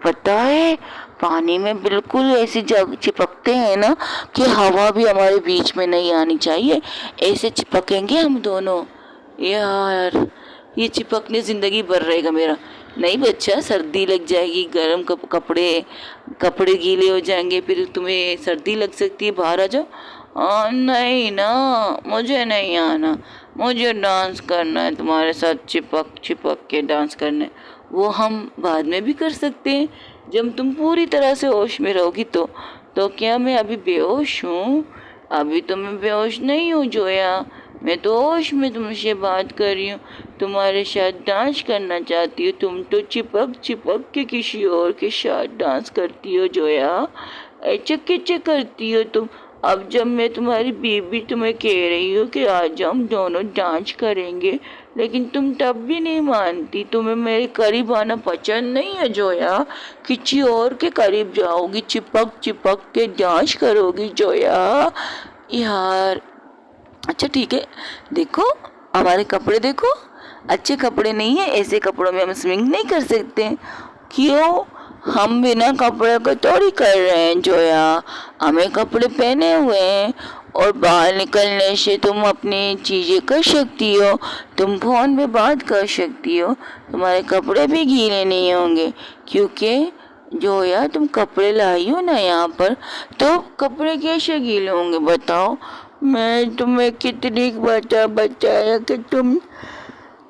पता है पानी में बिल्कुल ऐसी जग चिपकते हैं ना कि हवा भी हमारे बीच में नहीं आनी चाहिए। ऐसे चिपकेंगे हम दोनों। यार ये चिपकने जिंदगी भर रहेगा मेरा। नहीं बच्चा, सर्दी लग जाएगी, गर्म कपड़े गीले हो जाएंगे, फिर तुम्हें सर्दी लग सकती है, बाहर आ जाओ। नहीं ना, मुझे नहीं आना, मुझे डांस करना है तुम्हारे साथ, चिपक चिपक के डांस करना है। वो हम बाद में भी कर सकते हैं जब तुम पूरी तरह से होश में रहोगी। तो क्या मैं अभी बेहोश हूँ? अभी तो मैं बेहोश नहीं हूँ जोया, मैं तो होश में तुमसे बात कर रही हूँ, तुम्हारे साथ डांस करना चाहती हूँ। तुम तो चिपक चिपक के किसी और के साथ डांस करती हो जोया, ऐसे कैसे करती हो तुम? अब जब मैं तुम्हारी बीबी तुम्हें कह रही हूँ कि आज हम दोनों डांस करेंगे, लेकिन तुम तब भी नहीं मानती। तुम्हें मेरे करीब आना पसंद नहीं है जोया, किसी और के करीब जाओगी, चिपक चिपक के डांस करोगी जोया। यार अच्छा ठीक है, देखो हमारे कपड़े देखो, अच्छे कपड़े नहीं है, ऐसे कपड़ों में हम स्विमिंग नहीं कर सकते। क्यों? हम बिना कपड़े को थोड़ी कर रहे हैं जोया, हमें कपड़े पहने हुए हैं। और बाहर निकलने से तुम अपनी चीजें कर सकती हो, तुम फोन पे बात कर सकती हो, तुम्हारे कपड़े भी गीले नहीं होंगे। क्योंकि जोया तुम कपड़े लाई हो ना यहाँ पर, तो कपड़े कैसे गीले होंगे बताओ? मैं तुम्हें कितनी बताया कि तुम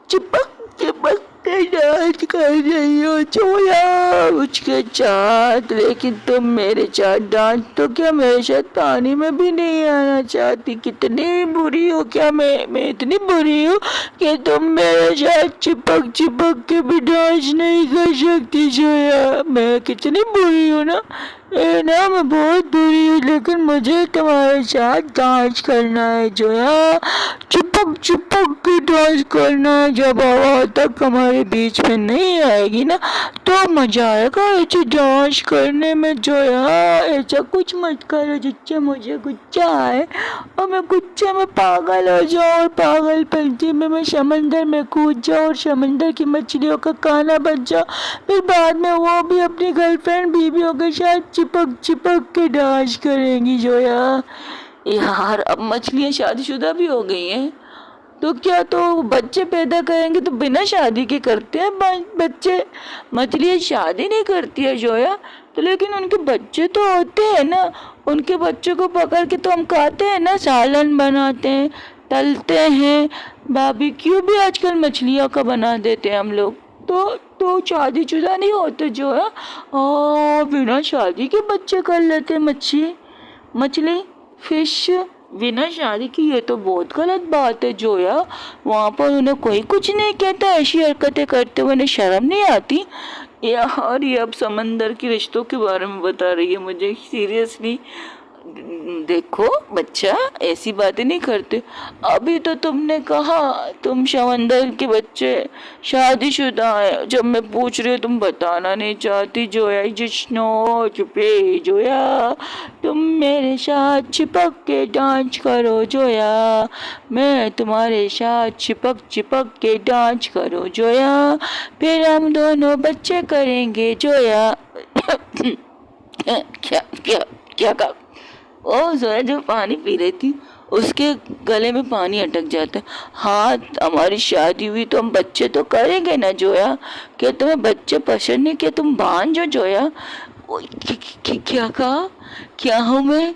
चिपक चिपक के डांस कर रही हो जोया उसके साथ, लेकिन तुम मेरे साथ डांस तो क्या मेरे साथ पानी में भी नहीं आना चाहती? कितनी बुरी हो क्या? मैं इतनी बुरी हूँ कि तुम मेरे साथ चिपक चिपक के भी डांस नहीं कर सकती जोया? मैं कितनी बुरी हूँ ना, मैं बहुत बुरी हूँ, लेकिन मुझे तुम्हारे साथ डांस करना है जोया, चिपक चिपक के डांस करना है। जब हवा तक हमारे बीच में नहीं आएगी ना तो मजा आएगा ऐसे डांस करने में जोया। ऐसा कुछ मत करो जिससे मुझे गुस्सा आए और मैं गुस्से में पागल हो जाऊँ, और पागलपंती में मैं समंदर में कूद जाऊँ और समंदर की मछलियों का खाना बन जाऊँ। फिर बाद में वो भी अपनी गर्लफ्रेंड बीवियों के साथ चिपक चिपक के डांस करेंगी जोया। यार अब मछलियाँ शादीशुदा भी हो गई हैं, तो क्या तो बच्चे पैदा करेंगे तो बिना शादी के करते हैं बच्चे? मछलियाँ शादी नहीं करती है जोया, तो लेकिन उनके बच्चे तो होते हैं ना, उनके बच्चों को पकड़ के तो हम खाते हैं ना, सालन बनाते हैं, तलते हैं, बारबेक्यू भी आजकल मछलियों का बना देते हैं हम लोग। तो शादीशुदा नहीं होते जो है, और बिना शादी के बच्चे कर लेते मछली फिश बिना शादी की। ये तो बहुत गलत बात है जोया। वहाँ पर उन्हें कोई कुछ नहीं कहता, ऐसी हरकतें करते हुए उन्हें शर्म नहीं आती? यार ये अब समंदर के रिश्तों के बारे में बता रही है मुझे, सीरियसली देखो बच्चा, ऐसी बातें नहीं करते। अभी तो तुमने कहा तुम समंदर के बच्चे शादीशुदा है। जब मैं पूछ रही हूँ तुम बताना नहीं चाहती। जोया जिष्णो चुपे जोया, तुम मेरे साथ चिपक के डांस करो जोया, मैं तुम्हारे साथ चिपक चिपक के डांस करो जोया, फिर हम दोनों बच्चे करेंगे जोया। क्या क्या क्या कहा? ओ जोया जो पानी पी रही थी उसके गले में पानी अटक जाता है। हाँ, हमारी शादी हुई तो हम बच्चे तो करेंगे ना जोया। क्या तुम्हें बच्चे पसंद नहीं? क्या तुम भांज हो जोया? क्या कहा? क्या हूँ मैं?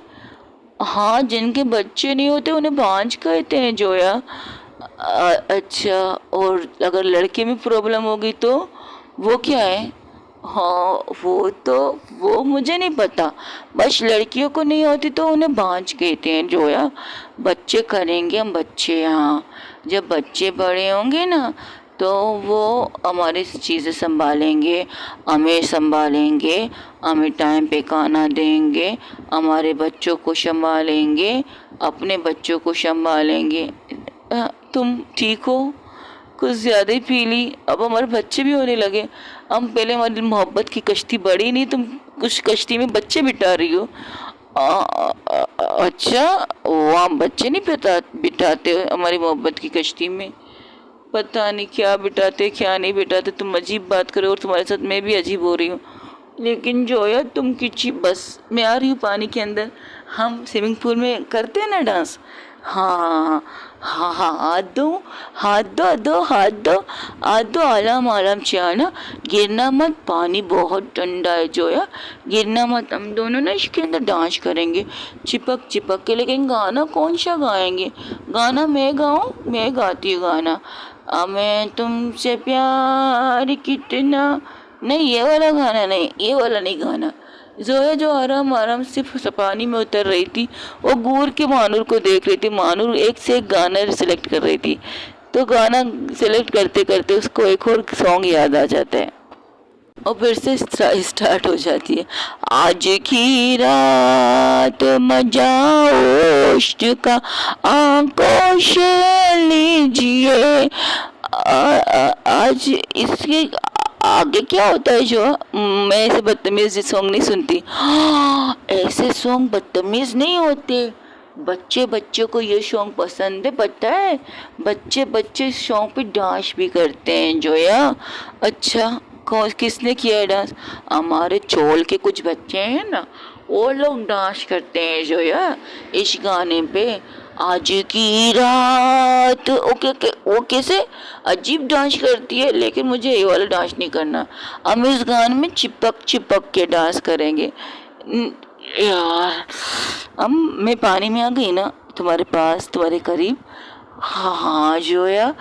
हाँ, जिनके बच्चे नहीं होते उन्हें भांज कहते हैं जोया। अच्छा, और अगर लड़के में प्रॉब्लम होगी तो वो क्या है? हाँ, वो मुझे नहीं पता। बस लड़कियों को नहीं होती तो उन्हें भांज कहते हैं जोया। बच्चे करेंगे हम बच्चे। हाँ, जब बच्चे बड़े होंगे ना तो वो हमारी चीज़ें संभालेंगे, हमें संभालेंगे, हमें टाइम पे खाना देंगे, हमारे बच्चों को संभालेंगे, अपने बच्चों को संभालेंगे। तुम ठीक हो? कुछ ज़्यादा ही पी ली। अब हमारे बच्चे भी होने लगे। हम पहले हमारी मोहब्बत की कश्ती बढ़ी नहीं, तुम कुछ कश्ती में बच्चे बिठा रही हो। अच्छा, वहाँ बच्चे नहीं बिठाते हो हमारी मोहब्बत की कश्ती में। पता नहीं क्या बिठाते क्या नहीं बिठाते। तुम अजीब बात करो और तुम्हारे साथ मैं भी अजीब हो रही हूँ। लेकिन जोया तुम किसी, बस मैं आ रही हूँ पानी के अंदर। हम स्विमिंग पूल में करते हैं ना डांस। हाँ हाँ हाँ, हाथ दो हाथ दो दो हाथ दो हाथ दो, आराम आराम से आना, गिरना मत, पानी बहुत ठंडा है जोया, गिरना मत। हम दोनों ना इसके अंदर डांस करेंगे चिपक चिपक के। लेकिन गाना कौन सा गाएंगे? गाना मैं गाऊं? मैं गाती हूँ गाना। मैं तुमसे प्यार कितना, नहीं ये वाला गाना नहीं, ये वाला नहीं गाना। जोया जो आराम आराम सिर्फ पानी में उतर रही थी, वो घूर के मानूर को देख रही थी। मानूर एक से एक गाना सिलेक्ट कर रही थी, तो गाना सिलेक्ट करते करते उसको एक और सॉन्ग याद आ जाता है और फिर से स्टार्ट हो जाती है। आज की रात मजाओश का आंखों से लीजिए। आज इसके आगे क्या होता है जो, मैं ऐसे बदतमीज सॉन्ग नहीं सुनती। ऐसे सॉन्ग बदतमीज नहीं होते। बच्चे बच्चों को ये सॉन्ग पसंद है, पता है? बच्चे बच्चे सॉन्ग पे डांस भी करते हैं जोया। अच्छा, किसने किया है डांस? हमारे चोल के कुछ बच्चे हैं ना, वो लोग डांस करते हैं जोया इस गाने पे। आज की रात, ओके ओके, वो कैसे अजीब डांस करती है। लेकिन मुझे ये वाला डांस नहीं करना। हम इस गाने में चिपक चिपक के डांस करेंगे। यार, हम मैं पानी में आ गई ना तुम्हारे पास, तुम्हारे करीब। हाँ हाँ जोया,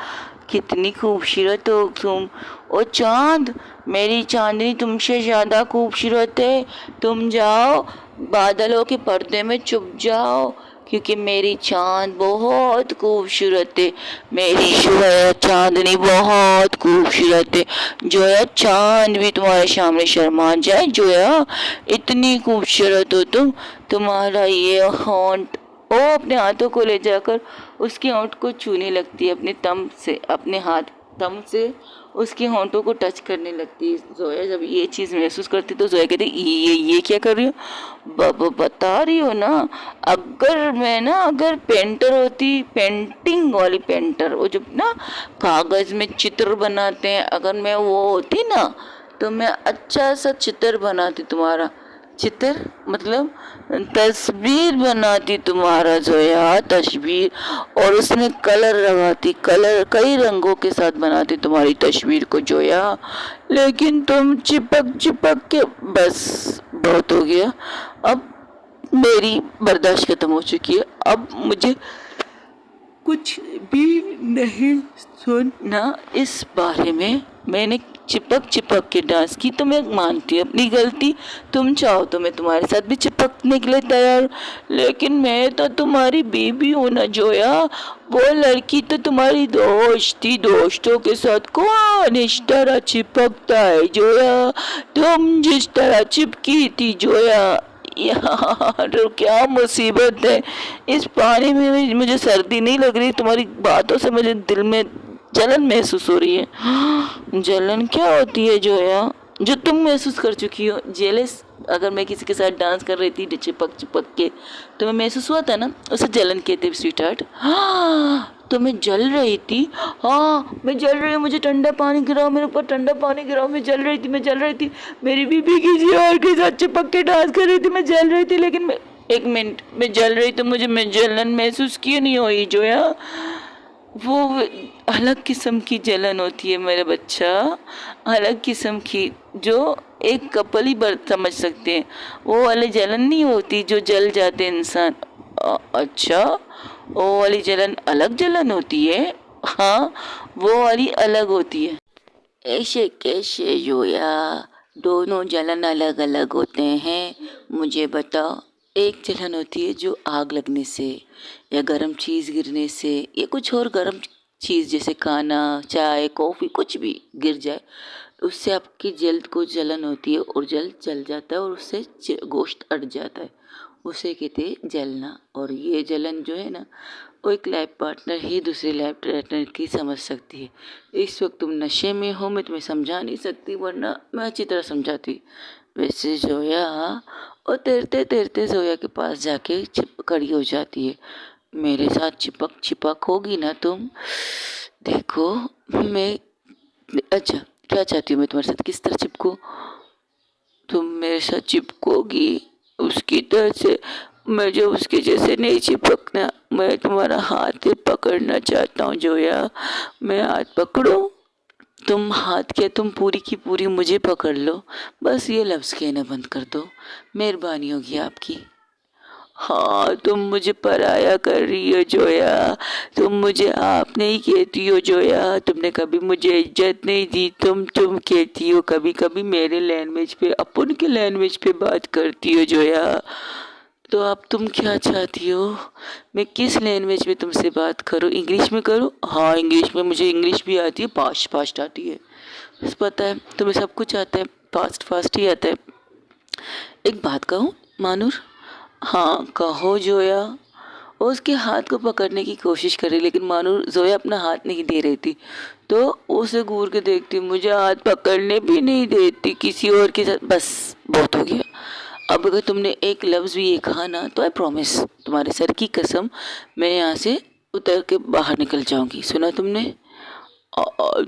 कितनी खूबसूरत हो तुम। ओ चांद, मेरी चांदनी तुमसे ज़्यादा खूबसूरत है। तुम जाओ बादलों के पर्दे में छुप जाओ, क्योंकि मेरी चांद बहुत खूबसूरत है। मेरी जोया चांदनी बहुत खूबसूरत है। जोया चांद भी तुम्हारे सामने शर्मा जाए जोया, इतनी खूबसूरत हो तुम। तुम्हारा ये होंठ, वो अपने हाथों को ले जाकर उसके होंठ को छूने लगती है अपने तम से, अपने हाथ तम से उसके होंठों को टच करने लगती है। जोया जब ये चीज़ महसूस करती तो जोया कहती ये क्या कर रही हो? बता रही हो ना, अगर मैं ना, अगर पेंटर होती, पेंटिंग वाली पेंटर, वो जो ना कागज़ में चित्र बनाते हैं, अगर मैं वो होती ना तो मैं अच्छा सा चित्र बनाती तुम्हारा। चित्र मतलब तस्वीर बनाती तुम्हारा जोया, तस्वीर। और उसमें कलर लगाती, कलर कई रंगों के साथ बनाती तुम्हारी तस्वीर को जोया। लेकिन तुम चिपक चिपक के, बस बहुत हो गया। अब मेरी बर्दाश्त खत्म हो चुकी है। अब मुझे कुछ भी नहीं सुनना इस बारे में। मैंने चिपक चिपक के डांस की तो मैं मानती हूँ अपनी गलती। तुम चाहो तो मैं तुम्हारे साथ भी चिपकने के लिए तैयार, लेकिन मैं तो तुम्हारी बीबी हूँ ना जोया। वो लड़की तो तुम्हारी दोस्त थी, दोस्तों के साथ कौन इस तरह चिपकता है जोया? तुम जिस तरह चिपकी थी जोया, यार क्या मुसीबत है, इस पानी में मुझे सर्दी नहीं लग रही, तुम्हारी बातों से मुझे दिल में जलन महसूस हो रही है। जलन क्या होती है जोया, जो तुम महसूस कर चुकी हो? जेलस, अगर मैं किसी के साथ डांस कर रही थी चिपक चिपक के, तो मैं महसूस हुआ था ना, उसे जलन कहते हैं स्वीट हार्ट। हाँ तो मैं जल रही थी, हाँ मैं जल रही हूँ, मुझे ठंडा पानी गिराओ, मेरे ऊपर ठंडा पानी गिराओ, मैं जल रही थी, मैं जल रही थी। मेरी बीबी किसी और के साथ चिपक के डांस कर रही थी, मैं जल रही थी, लेकिन मैं, एक मिनट, मैं जल रही तो मुझे मैं जलन महसूस क्यों नहीं हुई जोया? वो अलग किस्म की जलन होती है मेरे बच्चा, अलग किस्म की, जो एक कपल ही समझ सकते हैं। वो वाली जलन नहीं होती जो जल जाते इंसान। अच्छा, वो वाली जलन अलग जलन होती है? हाँ, वो वाली अलग होती है। ऐसे कैसे जोया, दोनों जलन अलग अलग होते हैं, मुझे बताओ। एक जलन होती है जो आग लगने से या गर्म चीज़ गिरने से या कुछ और गर्म चीज़ जैसे खाना, चाय, कॉफ़ी कुछ भी गिर जाए, उससे आपकी जल्द को जलन होती है और जल्द जल जाता है और उससे गोश्त अट जाता है, उसे कहते हैं जलना। और ये जलन जो है ना, वो एक लाइफ पार्टनर ही दूसरे लाइफ पार्टनर की समझ सकती है। इस वक्त तुम नशे में हो, मैं तुम्हें समझा नहीं सकती, वरना मैं अच्छी तरह समझाती। वैसे जोया, और तैरते तैरते जोया के पास जाके खड़ी हो जाती है। मेरे साथ चिपक चिपक होगी ना तुम? देखो मैं, अच्छा क्या चाहती हूँ मैं तुम्हारे साथ किस तरह चिपकूँ? तुम मेरे साथ चिपकोगी उसकी तरह से, मैं जो उसके जैसे नहीं चिपकना, मैं तुम्हारा हाथ पकड़ना चाहता हूँ जोया। मैं हाथ पकड़ूं? तुम हाथ क्या, तुम पूरी की पूरी मुझे पकड़ लो, बस ये लफ्ज़ कहना बंद कर दो, मेहरबानी होगी आपकी। हाँ तुम मुझे पराया कर रही हो जोया, तुम मुझे आप नहीं कहती हो जोया, तुमने कभी मुझे इज्जत नहीं दी, तुम कहती हो, कभी कभी मेरे लैंग्वेज पे, अपन के लैंग्वेज पे बात करती हो जोया। तो अब तुम क्या चाहती हो, मैं किस लैंग्वेज में तुमसे बात करूँ? इंग्लिश में करूँ? हाँ इंग्लिश में, मुझे इंग्लिश भी आती है, फास्ट फास्ट आती है, बस पता है तुम्हें सब कुछ आता है, फास्ट फास्ट ही आता है। एक बात कहूँ मानूर? हाँ कहो जोया। वो उसके हाथ को पकड़ने की कोशिश करे, लेकिन मानूर, जोया अपना हाथ नहीं दे रही थी, तो उसे घूर के देखती, मुझे हाथ पकड़ने भी नहीं देती किसी और के साथ। बस बहुत हो गया, अब अगर तुमने एक लफ्ज़ भी ये कहा ना, तो आई प्रॉमिस, तुम्हारे सर की कसम, मैं यहाँ से उतर के बाहर निकल जाऊंगी। सुना तुमने?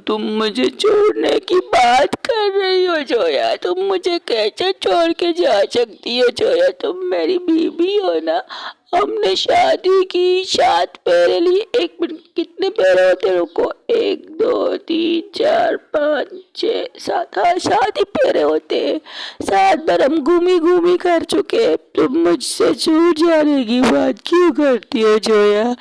तुम मुझे छोड़ने की बात कर रही हो जोया? तुम मुझे कैसे छोड़ के जा सकती हो जोया? तुम मेरी बीवी हो ना, हमने शादी की, 7 पैरे लिए। एक मिनट, कितने पैरे होते? रुको, 1 2 3 4 5 6 7, हाँ 7 ही पैरे होते हैं। 7 बार हम घूमी घूमी कर चुके। तुम मुझसे छूट जाने की बात क्यों करती हो जोया?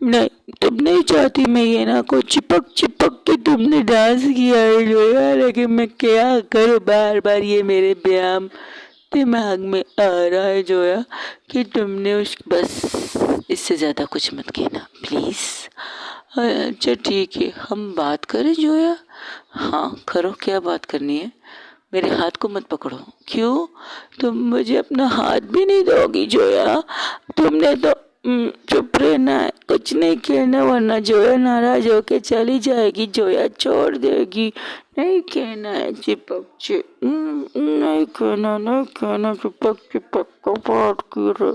नहीं, तुम नहीं चाहती मैं ये ना को चिपक चिपक के तुमने डांस किया है जोया, लेकिन मैं क्या करूँ, बार बार ये मेरे व्यायाम दिमाग में आ रहा है जोया कि तुमने उस, बस इससे ज़्यादा कुछ मत कहना प्लीज़। अच्छा ठीक है, हम बात करें जोया? हाँ करो, क्या बात करनी है? मेरे हाथ को मत पकड़ो। क्यों? तुम मुझे अपना हाथ भी नहीं दोगी जोया? तुमने तो चुप रहना है, कुछ नहीं कहना, वरना जोया नाराज होके चली जाएगी, जोया छोड़ देगी। नहीं कहना है चिपक नहीं कहना, नहीं कहना चिपक चिपक को बात की रे।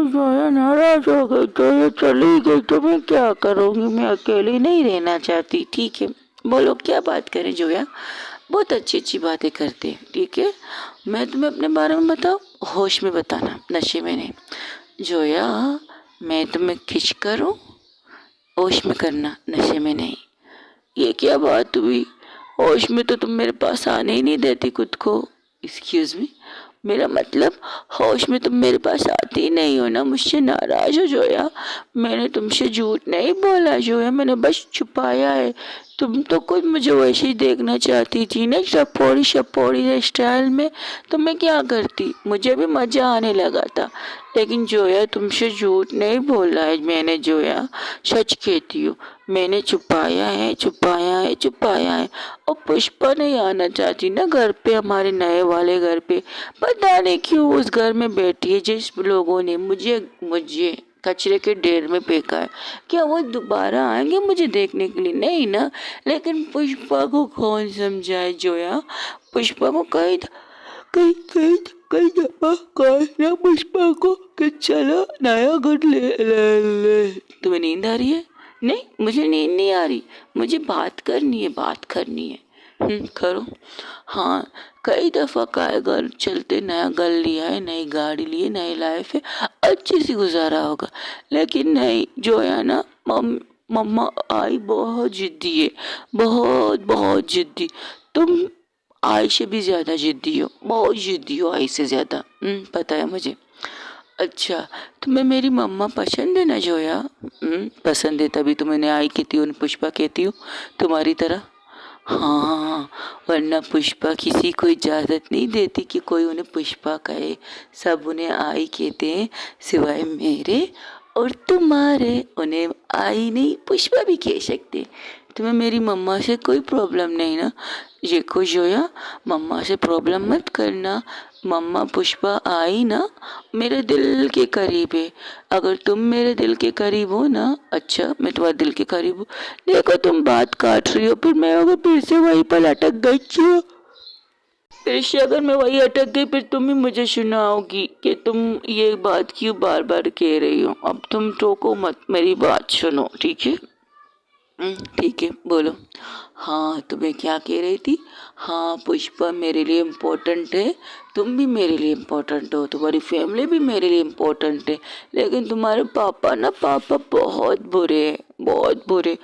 जोया नाराज हो गई, जोया चली गई, तो मैं क्या करूँगी? मैं अकेली नहीं रहना चाहती। ठीक है, बोलो क्या बात करें जोया? बहुत अच्छी अच्छी बातें करते हैं, ठीक है। मैं तुम्हें अपने बारे में बताऊँ? होश में बताना, नशे में नहीं। जोया मैं तुम्हें खिंच करूँ? होश में करना, नशे में नहीं। ये क्या बात हुई? होश में तो तुम मेरे पास आने ही नहीं देती खुद को। एक्सक्यूज मी, मेरा मतलब होश में तुम मेरे पास आती ही नहीं हो ना, मुझसे नाराज हो जोया? मैंने तुमसे झूठ नहीं बोला जोया, मैंने बस छुपाया है तुम तो खुद मुझे वैसे ही देखना चाहती थी ना, शपोड़ी शपोड़ी स्टाइल में, तो मैं क्या करती, मुझे भी मज़ा आने लगा था। लेकिन जोया तुमसे झूठ नहीं बोला है मैंने जोया, सच कहती हूँ। मैंने छुपाया है छुपाया है छुपाया है। और पुष्पा नहीं आना चाहती ना घर पे, हमारे नए वाले घर पे। पता नहीं क्यों उस घर में बैठी है जिस लोगों ने मुझे मुझे कचरे के ढेर में फेंका है। क्या वो दोबारा आएंगे मुझे देखने के लिए? नहीं ना। लेकिन पुष्पा को कौन समझाए जोया, पुष्पा को कई कई कई कई दफा कहना पुष्पा को कि चलो नया घर ले। तुम्हें नींद आ रही है? नहीं, मुझे नींद नहीं आ रही, मुझे बात करनी है, बात करनी है। करो। हाँ, कई दफ़ा काय घर चलते, नया घर लिया है, नई गाड़ी ली है, नई लाइफ है, अच्छी सी गुजारा होगा। लेकिन नहीं जो है ना, मम्मा आई बहुत जिद्दी है, बहुत बहुत जिद्दी। तुम आई से भी ज़्यादा जिद्दी हो, बहुत जिद्दी हो आई से ज़्यादा। पता है मुझे। अच्छा, तुम्हें मेरी मम्मा पसंद है ना जोया? पसंद है, तभी तो मैंने आई कहती हूँ, पुष्पा कहती हूँ तुम्हारी तरह। हाँ, वरना पुष्पा किसी को इजाज़त नहीं देती कि कोई उन्हें पुष्पा कहे। सब उन्हें आई कहते हैं, सिवाय मेरे और तुम्हारे। उन्हें आई नहीं पुष्पा भी कह सकते। तुम्हें मेरी मम्मा से कोई प्रॉब्लम नहीं ना? ये खुश हो या, मम्मा से प्रॉब्लम मत करना। मम्मा पुष्पा आई ना, मेरे दिल के करीब है। अगर तुम मेरे दिल के करीब हो ना, अच्छा मैं तुम्हारे दिल के करीब हूँ। देखो तुम बात काट रही हो, फिर मैं अगर फिर से वहीं पर अटक गई क्यों? फिर से अगर मैं वही अटक गई, फिर तुम ही मुझे सुनाओगी कि तुम ये बात क्यों बार बार कह रही हो। अब तुम टोको मत, मेरी बात सुनो, ठीक है? ठीक है, बोलो। हाँ, तुम्हें क्या कह रही थी? हाँ, पुष्पा मेरे लिए इम्पोर्टेंट है, तुम भी मेरे लिए इम्पोर्टेंट हो, तुम्हारी फैमिली भी मेरे लिए इम्पोर्टेंट है। लेकिन तुम्हारे पापा ना, पापा बहुत बुरे हैं, बहुत बुरे।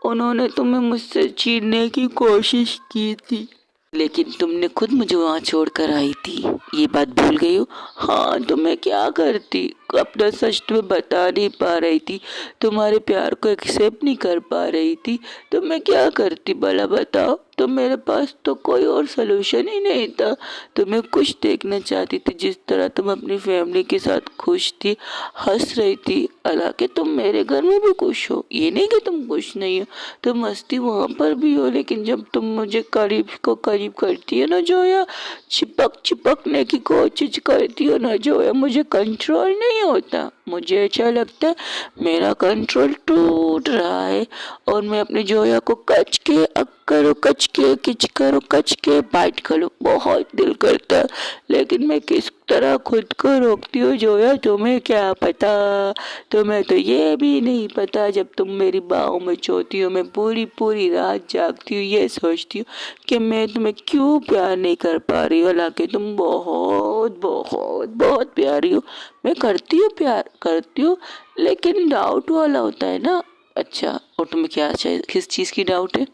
उन्होंने तुम्हें मुझसे छीनने की कोशिश की थी, लेकिन तुमने खुद मुझे वहाँ छोड़ कर आई थी। ये बात भूल गई हो? हाँ, तो मैं क्या करती, अपना सच तुम्हें बता नहीं पा रही थी, तुम्हारे प्यार को एक्सेप्ट नहीं कर पा रही थी, तो मैं क्या करती भला बताओ? तो मेरे पास तो कोई और सलूशन ही नहीं था। तुम्हें खुश देखना चाहती थी, जिस तरह तुम अपनी फैमिली के साथ खुश थी, हंस रही थी। हालांकि तुम मेरे घर में भी खुश हो, ये नहीं कि तुम खुश नहीं हो, तुम हंसती वहाँ पर भी हो। लेकिन जब तुम मुझे करीब को करीब करती है ना जोया, चिपक चिपकने की कोशिश करती हो ना जोया, मुझे कंट्रोल नहीं होता। मुझे अच्छा लगता है मेरा कंट्रोल टूट रहा है, और मैं अपने जोया को कच के करो, कच के किच करो, कच के बाइट करो, बहुत दिल करता है। लेकिन मैं किस तरह खुद को रोकती हूँ जोया, तुम्हें क्या पता? तुम्हें तो ये भी नहीं पता, जब तुम मेरी बाहों में सोती हो, मैं पूरी पूरी रात जागती हूँ, ये सोचती हूँ कि मैं तुम्हें क्यों प्यार नहीं कर पा रही हूँ। हालांकि तुम बहुत बहुत बहुत प्यारी हो। मैं करती हूँ, प्यार करती हूँ, लेकिन डाउट वाला होता है ना। अच्छा, और तुम्हें क्या चाहिए, किस चीज़ की डाउट है?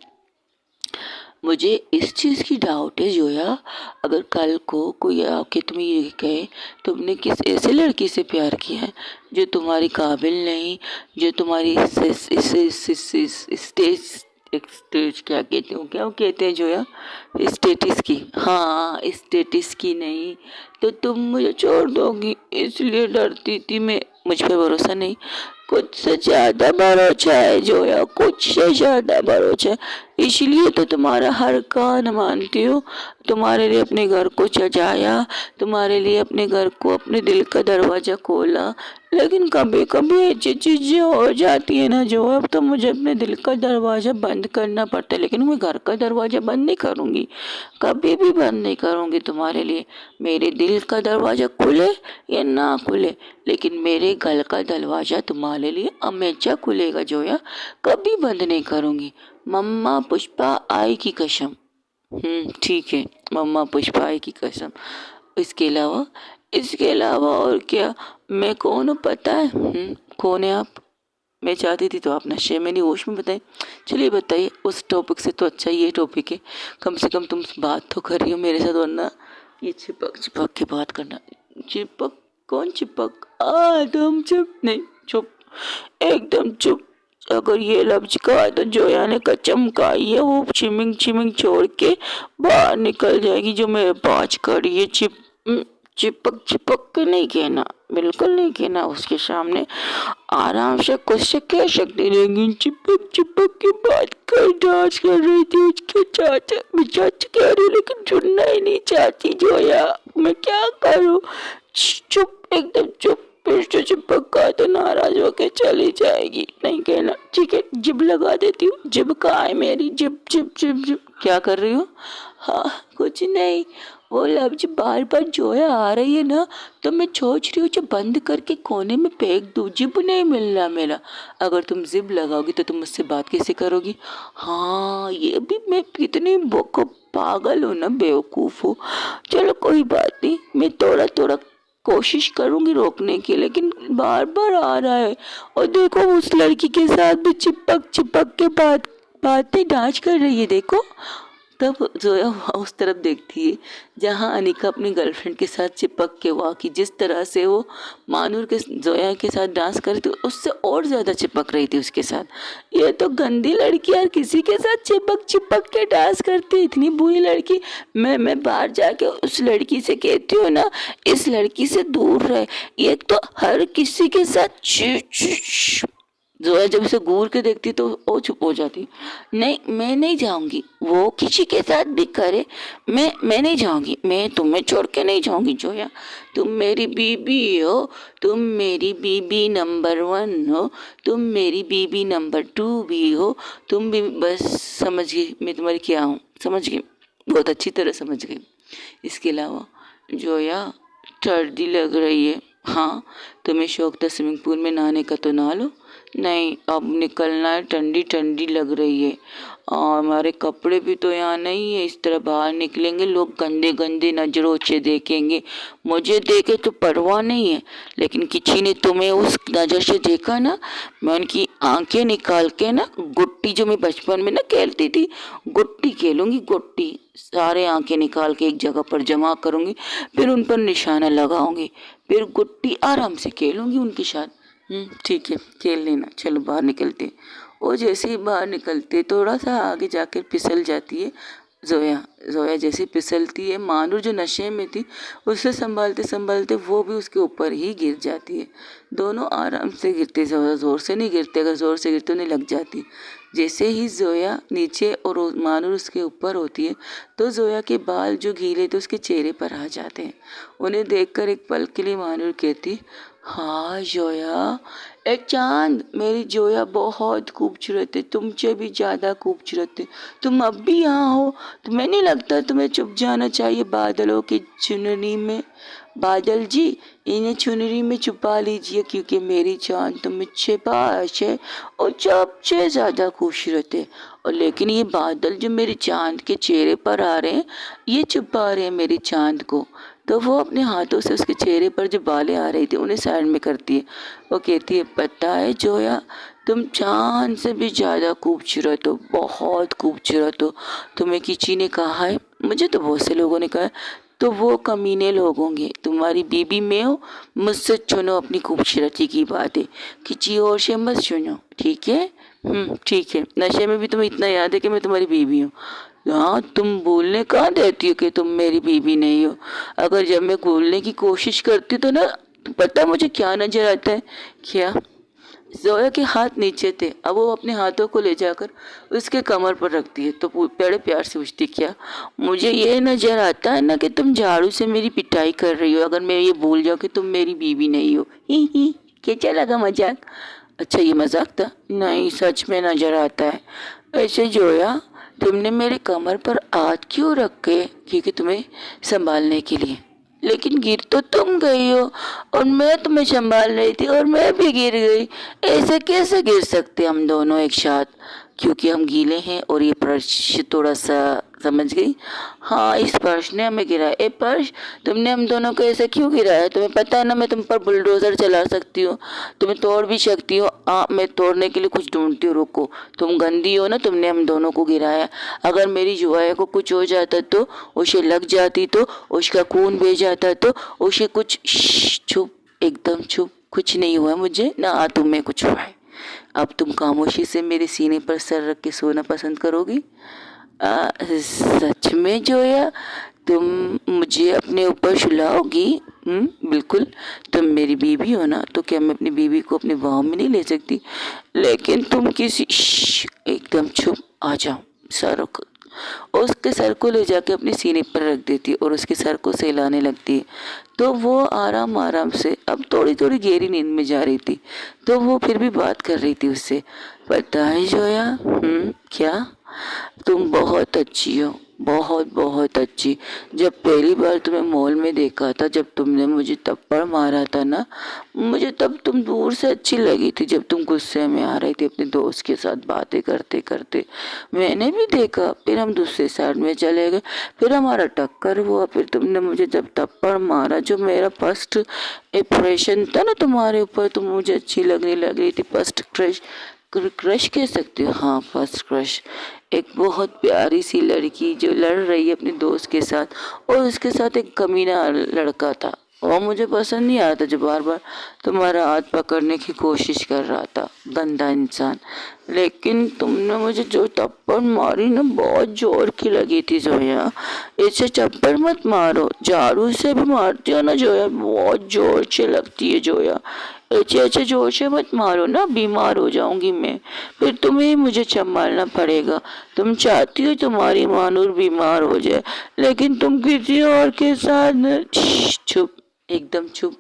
मुझे इस चीज़ की डाउट है जोया, अगर कल को कोई आके तुम्हें ये कहे तुमने किस ऐसे लड़की से प्यार किया है जो तुम्हारी काबिल नहीं, जो तुम्हारी स्टेज स्टेज क्या कहते हो, क्या कहते हैं जोया, स्टेटस की, हाँ स्टेटस की नहीं, तो तुम मुझे छोड़ दोगी। इसलिए डरती थी मैं, मुझ पर भरोसा नहीं, कुछ से ज़्यादा भरोसा है जोया, कुछ से ज़्यादा भरोसा है। इसलिए तो तुम्हारा हर कान मानती हूँ, तुम्हारे लिए अपने घर को सजाया, तुम्हारे लिए अपने घर को, अपने दिल का दरवाज़ा खोला। लेकिन कभी कभी ऐसी चीज़ें हो जाती है ना जो, अब तो मुझे अपने दिल का दरवाज़ा बंद करना पड़ता है। लेकिन मैं घर का दरवाज़ा बंद नहीं करूँगी, कभी भी बंद नहीं करूँगी तुम्हारे लिए। मेरे दिल का दरवाज़ा खुले या ना खुले, लेकिन मेरे घर का दरवाज़ा तुम्हारे लिए हमेशा खुलेगा जोया, कभी बंद नहीं करूँगी। मम्मा पुष्पा आई की कसम। ठीक है, मम्मा पुष्पा आई की कसम। इसके अलावा और क्या, मैं कौन हूँ पता है? कौन है आप? मैं चाहती थी तो आप नशे में नहीं होश में बताएं। चलिए बताइए, उस टॉपिक से तो अच्छा ये टॉपिक है, कम से कम तुम बात तो कर रही हो मेरे साथ, वरना ये चिपक चिपक के बात करना। चिपक? कौन चिपक? तुम चुप नहीं, चुप, एकदम चुप। अगर ये लफ्ज कहा तो जोया ने कसम खाई है वो चिमिंग चिमिंग छोड़ के बाहर निकल जाएगी। जो मेरे पास खड़ी है चिपक चिपक के नहीं कहना, बिल्कुल नहीं कहना उसके सामने, आराम से कुछ से कह सकती, लेकिन चिपक चिपक के बात कर डांस कर रही थी उसके चाचा। मैं चाचा कह रही हूँ लेकिन सुनना ही नहीं चाहती जोया, मैं क्या करूँ। चुप, एकदम चुप। फिर से चिपक का तो नाराज होके चली जाएगी। नहीं कहना, ठीक है जिब लगा देती हूँ। जिब कहाँ है मेरी, जिब जिब जिब जिब। क्या कर रही हो? हाँ कुछ नहीं, वो लफ्ज बार बार जोया आ रही है ना, तो मैं सोच रही हूँ जो बंद करके कोने में फेंक दूँ। जिब नहीं मिलना मेरा। अगर तुम जिब लगाओगी तो तुम मुझसे बात कैसे करोगी? हाँ ये भी, मैं कितनी पागल हूँ ना, बेवकूफ़ हूँ। चलो कोई बात नहीं, मैं थोड़ा थोड़ा कोशिश करूंगी रोकने की, लेकिन बार बार आ रहा है। और देखो उस लड़की के साथ भी चिपक चिपक के बातें डांच कर रही है, देखो। तब जोया उस तरफ देखती है जहाँ अनिका अपनी गर्लफ्रेंड के साथ चिपक के वाकई जिस तरह से वो मानूर के जोया के साथ डांस कर रही थी, उससे और ज़्यादा चिपक रही थी उसके साथ। ये तो गंदी लड़की यार, किसी के साथ चिपक चिपक के डांस करती है, इतनी बुरी लड़की। मैं बाहर जाके उस लड़की से कहती हूँ ना, इस लड़की से दूर रहे। ये तो हर किसी के साथ जोया जब उसे घूर के देखती तो वो चुप हो जाती। नहीं मैं नहीं जाऊंगी, वो किसी के साथ भी करे, मैं नहीं जाऊंगी, मैं तुम्हें छोड़ के नहीं जाऊंगी जोया। तुम मेरी बीबी हो, तुम मेरी बीबी नंबर 1 हो, तुम मेरी बीबी नंबर 2 भी हो। तुम भी बस समझ गई मैं तुम्हारी क्या हूँ, समझ गई, बहुत अच्छी तरह समझ गई। इसके अलावा जोया सर्दी लग रही है, हाँ तुम्हें शौक था स्विमिंग पूल में नहाने का तो नहा लो। नहीं अब निकलना है, ठंडी ठंडी लग रही है और हमारे कपड़े भी तो यहाँ नहीं है। इस तरह बाहर निकलेंगे लोग गंदे गंदे नजरों से देखेंगे। मुझे देखे तो परवाह नहीं है, लेकिन किसी ने तुम्हें उस नज़र से देखा ना, मैं उनकी आंखें निकाल के ना गुट्टी, जो मैं बचपन में ना खेलती थी, गुट्टी खेलूंगी गुट्टी। सारे आंखें निकाल के एक जगह पर जमा करूंगी, फिर उन पर निशाना लगाऊंगी, फिर गुट्टी आराम से खेलूंगी उनके साथ। ठीक है खेल लेना, चलो बाहर निकलते। वो जैसे ही बाहर निकलते थोड़ा सा आगे जाकर फिसल जाती है जोया। जोया जैसे फिसलती है, मानूर जो नशे में थी उसे संभालते संभालते वो भी उसके ऊपर ही गिर जाती है। दोनों आराम से गिरते, ज़्यादा ज़ोर से नहीं गिरते, अगर ज़ोर से गिरते उन्हें लग जाती। जैसे ही जोया नीचे और मानूर उसके ऊपर होती है तो जोया के बाल जो गीले थे उसके चेहरे पर आ जाते हैं। उन्हें देखकर एक पल के लिए मानूर कहती, हाँ जोया, एक चांद, मेरी जोया बहुत खूबसूरत है, तुमसे भी ज़्यादा खूबसूरत है। तुम अब भी यहाँ हो, तुम्हें नहीं लगता तुम्हें छुप जाना चाहिए बादलों की चुनरी में? बादल जी इन्हें चुनरी में छुपा लीजिए, क्योंकि मेरी चांद तो मुझसे पास है और सबसे ज़्यादा खूबसूरत है। और लेकिन ये बादल जो मेरे चांद के चेहरे पर आ रहे हैं, ये छुपा रहे हैं मेरी चांद को। तो वो अपने हाथों से उसके चेहरे पर जो बालें आ रही थी उन्हें साइड में करती है। वो कहती है, पता है जोया, तुम चांद से भी ज़्यादा खूबसूरत हो, बहुत खूबसूरत हो। तुम्हें किसी ने कहा है? मुझे तो बहुत से लोगों ने कहा है। तो वो कमीने लोग होंगे, तुम्हारी बीबी में हो। मुझसे सुनो अपनी खूबसूरती की बातें, किसी और से मत सुनो, ठीक है? ठीक है। नशे में भी तुम्हें इतना याद है कि मैं तुम्हारी बीबी हूँ? हाँ तुम बोलने कहाँ देती हो कि तुम मेरी बीबी नहीं हो? अगर जब मैं बोलने की कोशिश करती तो ना, तो पता मुझे क्या नजर आता है? क्या? जोया के हाथ नीचे थे, अब वो अपने हाथों को ले जाकर उसके कमर पर रखती है तो बड़े प्यार से पूछती, क्या मुझे ये नजर आता है ना कि तुम झाड़ू से मेरी पिटाई कर रही हो, अगर मैं ये भूल जाऊँ कि तुम मेरी बीवी नहीं हो? ही कैसा लगा मजाक? अच्छा ये मजाक था? नहीं सच में नजर आता है। ऐसे जोया, तुमने मेरे कमर पर हाथ क्यों रखे? क्योंकि तुम्हें संभालने के लिए। लेकिन गिर तो तुम गई हो और मैं तुम्हें संभाल रही थी और मैं भी गिर गई। ऐसे कैसे गिर सकते हम दोनों एक साथ? क्योंकि हम गीले हैं और ये पर्श थोड़ा सा, समझ गई? हाँ इस पर्श ने हमें गिराया। ए पर्श, तुमने हम दोनों को ऐसे क्यों गिराया? तुम्हें पता है ना मैं तुम पर बुलडोजर चला सकती हूँ, तुम्हें तोड़ भी सकती हो। हाँ मैं तोड़ने के लिए कुछ ढूंढती हूँ, रुको। तुम गंदी हो ना, तुमने हम दोनों को गिराया। अगर मेरी जुआया को कुछ हो जाता तो, उसे लग जाती तो, उसका खून बह जाता तो, उसे कुछ चुप, एकदम चुप, कुछ नहीं हुआ मुझे ना, तुम्हें कुछ हुआ है। अब तुम खामोशी से मेरे सीने पर सर रख के सोना पसंद करोगी? सच में जोया, तुम मुझे अपने ऊपर सुलाओगी? बिल्कुल। तुम मेरी बीवी हो ना, तो क्या मैं अपनी बीवी को अपने बाहों में नहीं ले सकती? लेकिन तुम किसी एकदम चुप, आ जाओ। सर रख, उसके सर को ले जाके अपने सीने पर रख देती और उसके सर को सहलाने लगती है। तो वो आराम आराम से अब थोड़ी थोड़ी गहरी नींद में जा रही थी। तो वो फिर भी बात कर रही थी उससे। पता है जोया, क्या? तुम बहुत अच्छी हो, बहुत बहुत अच्छी। जब पहली बार तुम्हें मॉल में देखा था, जब तुमने मुझे थप्पड़ मारा था ना, मुझे तब तुम दूर से अच्छी लगी थी। जब तुम गुस्से में आ रही थी अपने दोस्त के साथ बातें करते करते, मैंने भी देखा। फिर हम दूसरे साइड में चले गए, फिर हमारा टक्कर हुआ, फिर तुमने मुझे जब थप्पड़ मारा, जो मेरा फर्स्ट इंप्रेशन था ना तुम्हारे ऊपर, तुम मुझे अच्छी लगने लग रही थी। फर्स्ट क्रश, क्रश कह सकते हो, हाँ फर्स्ट क्रश। एक बहुत प्यारी सी लड़की जो लड़ रही है अपने दोस्त के साथ, और उसके साथ एक कमीना लड़का था। और मुझे पसंद नहीं आया था, जो बार बार तुम्हारा हाथ पकड़ने की कोशिश कर रहा था, गंदा इंसान। लेकिन तुमने मुझे जो थप्पड़ मारी ना, बहुत जोर की लगी थी जोया। ऐसे चप्पड़ मत मारो, झाड़ू से भी मारती हो ना जोया, बहुत जोर से लगती है जोया। ऐसे ऐसे जोर से मत मारो ना, बीमार हो जाऊंगी मैं। फिर तुम्हें ही मुझे संभालना पड़ेगा। तुम चाहती हो तुम्हारी मानूर बीमार हो जाए, लेकिन तुम किसी और के साथ। चुप, एकदम चुप।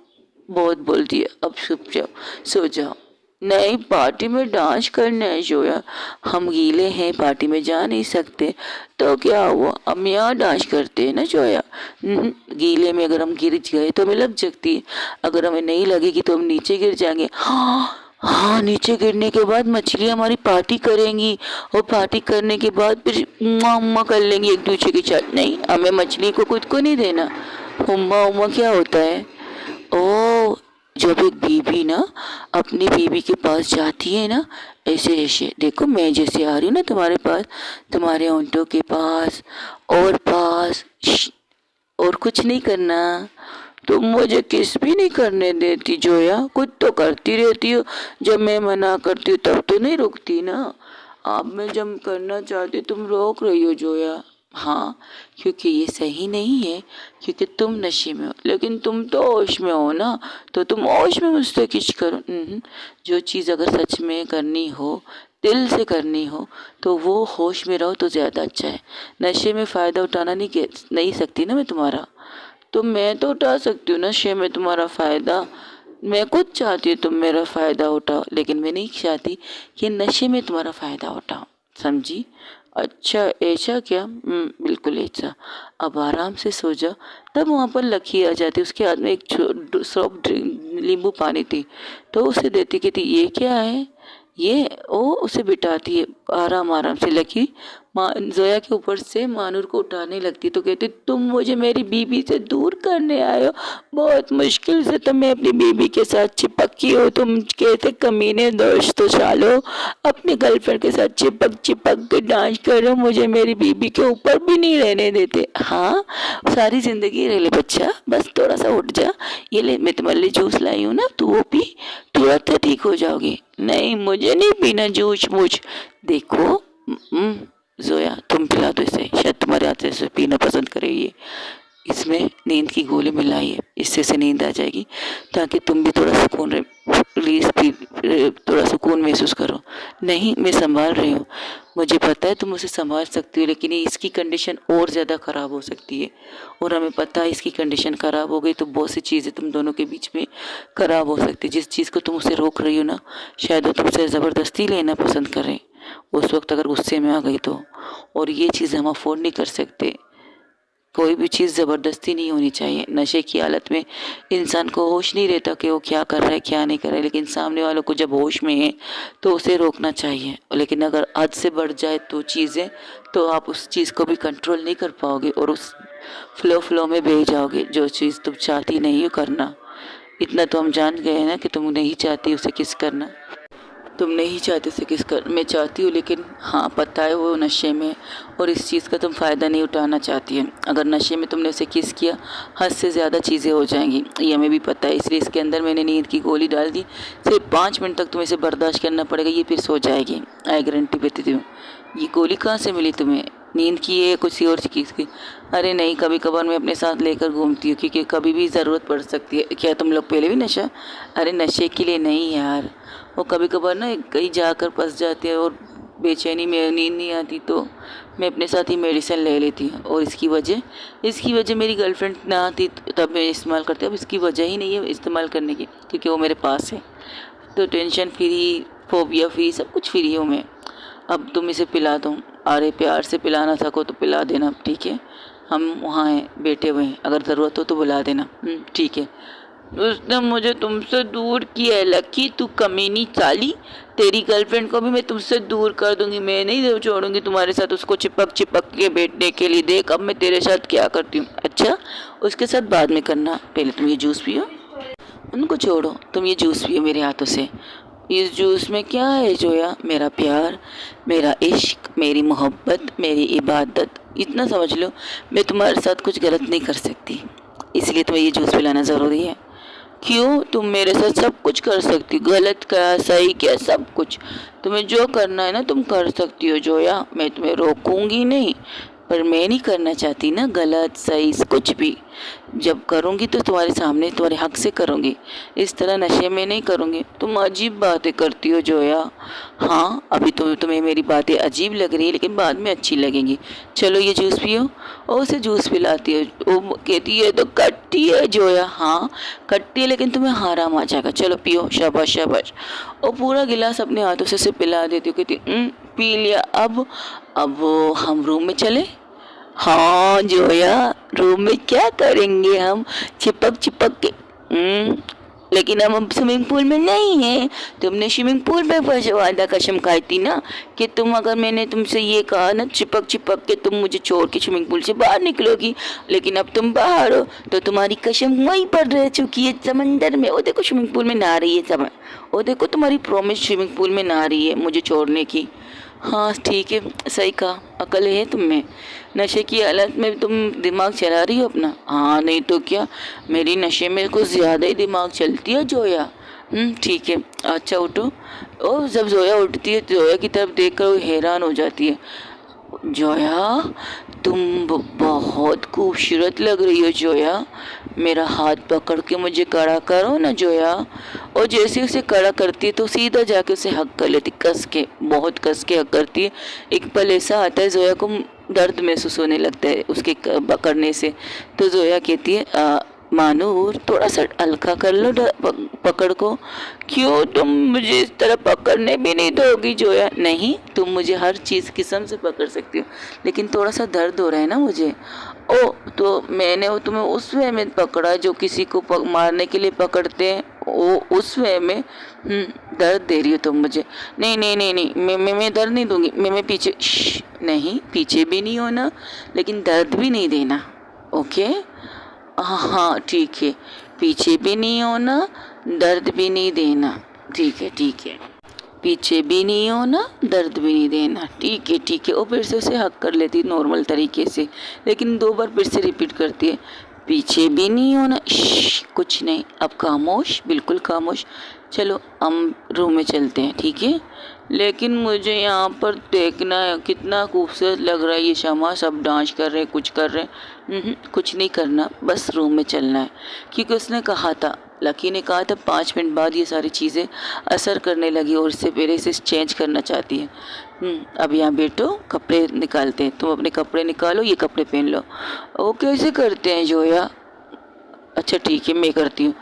बहुत बोल दिया, अब चुप जाओ, सो जाओ। नहीं, पार्टी में डांस करना है जोया। हम गीले हैं, पार्टी में जा नहीं सकते। तो क्या हुआ, हम यहाँ डांस करते हैं ना जोया। गीले में अगर हम गिर गए तो हमें लग सकती है, अगर हमें नहीं लगेगी तो हम नीचे गिर जाएंगे। हाँ हाँ, नीचे गिरने के बाद मछलियाँ हमारी पार्टी करेंगी, और पार्टी करने के बाद फिर उम्मा उम्मा कर लेंगी एक दूसरे के साथ। नहीं, हमें मछली को खुद को नहीं देना। उम्मा उम्मा क्या होता है? ओ, जब एक बीवी ना अपनी बीवी के पास जाती है ना, ऐसे ऐसे देखो, मैं जैसे आ रही हूँ ना तुम्हारे पास, तुम्हारे होंठों के पास और पास, और कुछ नहीं करना। तुम मुझे किस भी नहीं करने देती जोया, कुछ तो करती रहती हो। जब मैं मना करती हूँ तब तो नहीं रुकती ना। अब मैं जब करना चाहती तुम रोक रही हो जोया। हाँ, क्योंकि ये सही नहीं है, क्योंकि तुम नशे में हो, लेकिन तुम तो होश में हो ना, तो तुम होश में मुझसे किस करो। जो चीज़ अगर सच में करनी हो, दिल से करनी हो, तो वो होश में रहो तो ज़्यादा अच्छा है। नशे में फ़ायदा उठाना नहीं सकती ना मैं तुम्हारा। तो मैं तो उठा सकती हूँ नशे में तुम्हारा फ़ायदा। मैं खुद चाहती हूँ तुम मेरा फ़ायदा उठाओ, लेकिन मैं नहीं चाहती कि नशे में तुम्हारा फ़ायदा उठाओ, समझी? अच्छा, ऐसा क्या? बिल्कुल ऐसा। अब आराम से सो जा। तब वहाँ पर लकी आ जाती, उसके हाथ में एक सॉफ्ट नींबू पानी थी, तो उसे देती, कहती ये क्या है ये? ओ, उसे बिठाती है आराम आराम से। लकी जोया के ऊपर से मानूर को उठाने लगती, तो कहती तुम मुझे मेरी बीबी से दूर करने आए हो। बहुत मुश्किल से तो मैं अपनी बीबी के साथ चिपकी हो, तुम कहते कमीने दोस्त तो चालो अपनी गर्लफ्रेंड के साथ चिपक चिपक के डांस करो, मुझे मेरी बीबी के ऊपर भी नहीं रहने देते। हाँ, सारी जिंदगी रह ले बच्चा, बस थोड़ा सा उठ जा। ये ले, मैं तुम्हारे लिए जूस लाई हूँ ना, तू वो पी, तुरंत ठीक हो जाओगी। नहीं, मुझे नहीं पीना जूस मूछ। देखो जोया, तुम पिला दो इसे, शायद तुम्हारे हाथ से पीना पसंद करेगी। इसमें नींद की गोली मिलाई है, इससे इसे नींद आ जाएगी, ताकि तुम भी थोड़ा सुकून थोड़ा सुकून महसूस करो। नहीं, मैं संभाल रही हूँ, मुझे पता है तुम उसे संभाल सकती हो, लेकिन इसकी कंडीशन और ज़्यादा ख़राब हो सकती है। और हमें पता है इसकी कंडीशन ख़राब हो गई तो बहुत सी चीज़ें तुम दोनों के बीच में ख़राब हो सकती है। जिस चीज़ को तुम उसे रोक रही हो ना, शायद वो तुमसे ज़बरदस्ती लेना पसंद करें उस वक्त, अगर गुस्से में आ गई तो। और ये चीज़ हम अफोर्ड नहीं कर सकते। कोई भी चीज़ ज़बरदस्ती नहीं होनी चाहिए। नशे की हालत में इंसान को होश नहीं रहता कि वो क्या कर रहा है क्या नहीं कर रहा है, लेकिन सामने वालों को जब होश में है तो उसे रोकना चाहिए। लेकिन अगर हद से बढ़ जाए तो चीज़ें, तो आप उस चीज़ को भी कंट्रोल नहीं कर पाओगे और उस फ्लो में बह जाओगे, जो चीज़ तुम चाहती नहीं हो करना। इतना तो हम जान गए ना कि तुम नहीं चाहती उसे किस करना। तुम नहीं चाहते से किस कर, मैं चाहती हूँ, लेकिन हाँ पता है वो नशे में, और इस चीज़ का तुम फ़ायदा नहीं उठाना चाहती है। अगर नशे में तुमने उसे किस किया, हद से ज़्यादा चीज़ें हो जाएंगी, ये हमें भी पता है। इसलिए इसके अंदर मैंने नींद की गोली डाल दी। सिर्फ 5 मिनट तक तुम्हें इसे बर्दाश्त करना पड़ेगा, ये फिर सो जाएगी, आई गारंटी देती हूँ। ये गोली कहाँ से मिली तुम्हें? नींद की है कुछ और चीज़ की? अरे नहीं, कभी कभार मैं अपने साथ लेकर घूमती हूँ, क्योंकि कभी भी ज़रूरत पड़ सकती है। क्या तुम लोग पहले भी नशा? अरे नशे के लिए नहीं यार, वो कभी कभार ना कहीं जाकर फंस जाते हैं और बेचैनी में नींद नहीं आती, तो मैं अपने साथ ही मेडिसिन ले लेती हूँ। और इसकी वजह मेरी गर्लफ्रेंड ना आती तब मैं इस्तेमाल करती हूँ। अब इसकी वजह ही नहीं है इस्तेमाल करने की, क्योंकि वो मेरे पास है। तो टेंशन फ्री, फोबिया फ्री, सब कुछ फ्री हूँ मैं। अब तुम इसे पिला दो। अरे प्यार से पिलाना सको तो पिला देना, ठीक है? हम वहाँ हैं, बैठे हुए हैं, अगर ज़रूरत हो तो बुला देना। ठीक है। उसने मुझे तुमसे दूर किया है लकी, तू कमीनी चाली। तेरी गर्लफ्रेंड को भी मैं तुमसे दूर कर दूंगी, मैं नहीं छोड़ूंगी तुम्हारे साथ उसको चिपक के बैठने के लिए। देख अब मैं तेरे साथ क्या करती हूँ। अच्छा, उसके साथ बाद में करना, पहले तुम ये जूस पियो। उनको छोड़ो, तुम ये जूस पियो मेरे हाथों से। इस जूस में क्या है जोया? मेरा प्यार, मेरा इश्क, मेरी मोहब्बत, मेरी इबादत, इतना समझ लो। मैं तुम्हारे साथ कुछ गलत नहीं कर सकती, इसलिए तुम्हें ये जूस पिलाना ज़रूरी है। क्यों? तुम मेरे साथ सब कुछ कर सकती हो, गलत क्या सही क्या सब कुछ। तुम्हें जो करना है ना तुम कर सकती हो जोया, मैं तुम्हें रोकूंगी नहीं। पर मैं नहीं करना चाहती ना गलत सही कुछ भी। जब करूँगी तो तुम्हारे सामने तुम्हारे हक से करूँगी, इस तरह नशे में नहीं करूँगी। तुम अजीब बातें करती हो जोया। हाँ, अभी तुम्हें मेरी बातें अजीब लग रही है, लेकिन बाद में अच्छी लगेंगी। चलो ये जूस पियो। और उसे जूस पिलाती है, वो कहती है तो कट्टी है जोया। हाँ कट्टी है, लेकिन तुम्हें आराम आ जाएगा। चलो पियो, शाबाश शाबाश। और पूरा गिलास अपने हाथों से पिला देती हूँ। कहती पी लिया। अब हम रूम में चले। हाँ जोया, रूम में क्या करेंगे हम, चिपक के। लेकिन हम स्विमिंग पूल में नहीं है। तुमने स्विमिंग पूल में वादा कसम खाई थी ना, कि तुम, अगर मैंने तुमसे ये कहा ना चिपक के तुम मुझे छोड़ के स्विमिंग पूल से बाहर निकलोगी, लेकिन अब तुम बाहर हो तो तुम्हारी कसम वहीं पर रह चुकी है, समंदर में। वो देखो स्विमिंग पूल में नहा रही है सब। वो देखो तुम्हारी प्रॉमिस स्विमिंग पूल में नहा रही है मुझे छोड़ने की। हाँ ठीक है, सही कहा, अकल है तुम में। नशे की हालत में तुम दिमाग चला रही हो अपना। हाँ नहीं तो क्या, मेरी नशे में कुछ ज़्यादा ही दिमाग चलती है जोया। ठीक है, अच्छा उठो। और जब जोया उठती है तो जोया की तरफ देखकर वो हैरान हो जाती है। जोया तुम बहुत खूबसूरत लग रही हो जोया, मेरा हाथ पकड़ के मुझे कड़ा करो ना जोया। और जैसे उसे कड़ा करती है तो सीधा जाके उसे हक कर लेती, कस के, बहुत कस के हक करती है। एक पल ऐसा आता है जोया को दर्द महसूस होने लगता है उसके पकड़ने से। तो जोया कहती है मानूर थोड़ा सा हल्का कर लो पकड़ को। क्यों, तुम मुझे इस तरह पकड़ने भी नहीं दोगी जोया? नहीं, तुम मुझे हर चीज़ किस्म से पकड़ सकती हो, लेकिन थोड़ा सा दर्द हो रहा है ना मुझे। ओ तो मैंने वो तुम्हें उस वे में पकड़ा जो किसी को मारने के लिए पकड़ते हैं, वो उस वे में दर्द दे रही हो तुम मुझे। नहीं नहीं नहीं नहीं, मैं दर्द नहीं दूंगी। मैं पीछे नहीं, पीछे भी नहीं होना, लेकिन दर्द भी नहीं देना। ओके हाँ ठीक है, पीछे भी नहीं होना, दर्द भी नहीं देना। ठीक है पीछे भी नहीं होना, दर्द भी नहीं देना। ठीक है। वो फिर से उसे हक कर लेती नॉर्मल तरीके से, लेकिन 2 बार फिर से रिपीट करती है, पीछे भी नहीं होना। कुछ नहीं, अब खामोश, बिल्कुल खामोश। चलो हम रूम में चलते हैं, ठीक है? लेकिन मुझे यहाँ पर देखना है, कितना खूबसूरत लग रहा है ये शमा, सब डांस कर रहे हैं, कुछ कर रहे हैं। कुछ नहीं करना, बस रूम में चलना है, क्योंकि उसने कहा था, लकी ने कहा था 5 मिनट बाद ये सारी चीज़ें असर करने लगी और इससे पहले इसे चेंज करना चाहती है। अब यहाँ बैठो, कपड़े निकालते हैं। तुम अपने कपड़े निकालो, ये कपड़े पहन लो। वो कैसे करते हैं जोया? अच्छा ठीक है, मैं करती हूँ।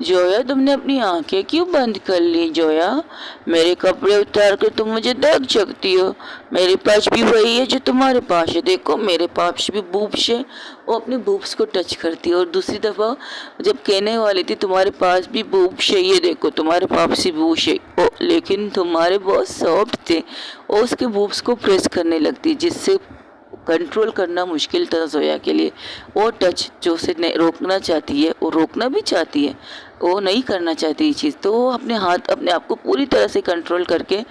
जोया तुमने अपनी आंखें क्यों बंद कर ली जोया? मेरे कपड़े उतार कर तुम मुझे देख सकती हो। मेरे पास भी वही है जो तुम्हारे पास है। देखो मेरे पास भी बूब्स है। वो अपने बूब्स को टच करती है। और दूसरी दफ़ा जब कहने वाली थी तुम्हारे पास भी बूब्स है, ये देखो तुम्हारे पास भी बूब्स है। ओ लेकिन तुम्हारे बहुत सॉफ्ट थे। और उसके बूब्स को प्रेस करने लगती, जिससे कंट्रोल करना मुश्किल था जोया के लिए। वो टच जो उसे रोकना चाहती है, वो रोकना भी चाहती है, वो नहीं करना चाहती ये चीज़, तो वो अपने हाथ अपने आप को पूरी तरह से कंट्रोल करके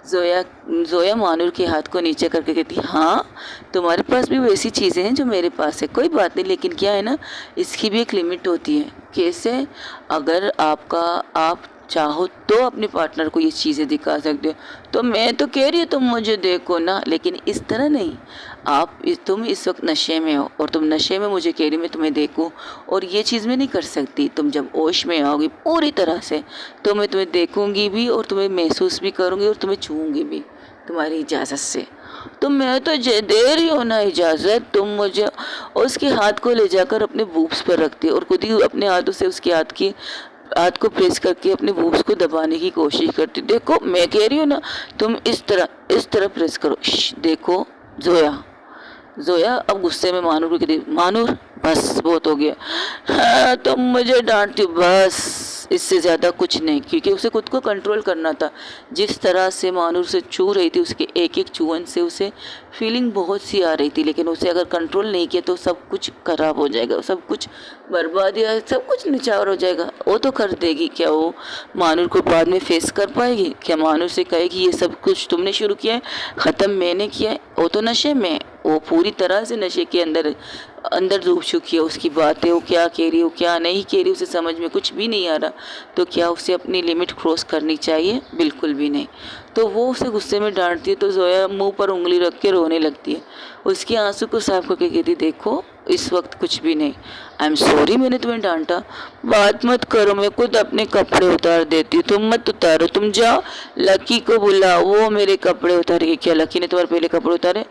जोया जोया मानूर के हाथ को नीचे करके कहती, हाँ तुम्हारे पास भी वैसी चीज़ें हैं जो मेरे पास है, कोई बात नहीं, लेकिन क्या है ना, इसकी भी एक लिमिट होती है। कैसे? अगर आप चाहो तो अपने पार्टनर को ये चीज़ें दिखा सकते हो, तो मैं तो कह रही हूँ तुम मुझे देखो ना, लेकिन इस तरह नहीं। तुम इस वक्त नशे में हो और तुम नशे में मुझे कह रही मैं तुम्हें देखूँ, और ये चीज़ मैं नहीं कर सकती। तुम जब होश में आओगी पूरी तरह से, तो मैं तुम्हें देखूँगी भी और तुम्हें महसूस भी करूँगी और तुम्हें छूँगी भी तुम्हारी इजाज़त से। तो मैं तो दे रही हूँ ना इजाज़त, तुम मुझे। उसके हाथ को ले जाकर अपने बूब्स पर रखती और खुद ही अपने हाथों से उसके हाथ को प्रेस करके अपने बूब्स को दबाने की कोशिश करती। देखो मैं कह रही हूँ ना, तुम इस तरह प्रेस करो। देखो जोया अब गुस्से में मानूर को कहती, मानूर बस बहुत हो गया, हाँ तुम मुझे डांटती, बस इससे ज़्यादा कुछ नहीं, क्योंकि उसे खुद को कंट्रोल करना था। जिस तरह से मानूर से छू रही थी, उसके एक एक छुअन से उसे फीलिंग बहुत सी आ रही थी, लेकिन उसे अगर कंट्रोल नहीं किया तो सब कुछ खराब हो जाएगा, सब कुछ बर्बाद या सब कुछ निछावर हो जाएगा। वो तो कर देगी, क्या वो मानूर को बाद में फेस कर पाएगी? क्या मानूर से कहेगी ये सब कुछ तुमने शुरू किया है, ख़त्म मैंने किया है? वो तो नशे में, वो पूरी तरह से नशे के अंदर डूब चुकी है। उसकी बातें वो क्या कह रही, वो क्या नहीं कह रही, उसे समझ में कुछ भी नहीं आ रहा। तो क्या उसे अपनी लिमिट क्रॉस करनी चाहिए? बिल्कुल भी नहीं। तो वो उसे गुस्से में डांटती है, तो जोया मुंह पर उंगली रख के रोने लगती है। उसके आंसू को साफ करके कहती, देखो इस वक्त कुछ भी नहीं, आई एम सॉरी मैंने तुम्हें डांटा, बात मत करो, मैं खुद अपने कपड़े उतार देती हूँ, तुम मत उतारो, तुम जाओ लकी को बुलाओ, वो मेरे कपड़े उतारेगी। क्या लकी ने तुम्हारे पहले कपड़े उतारे?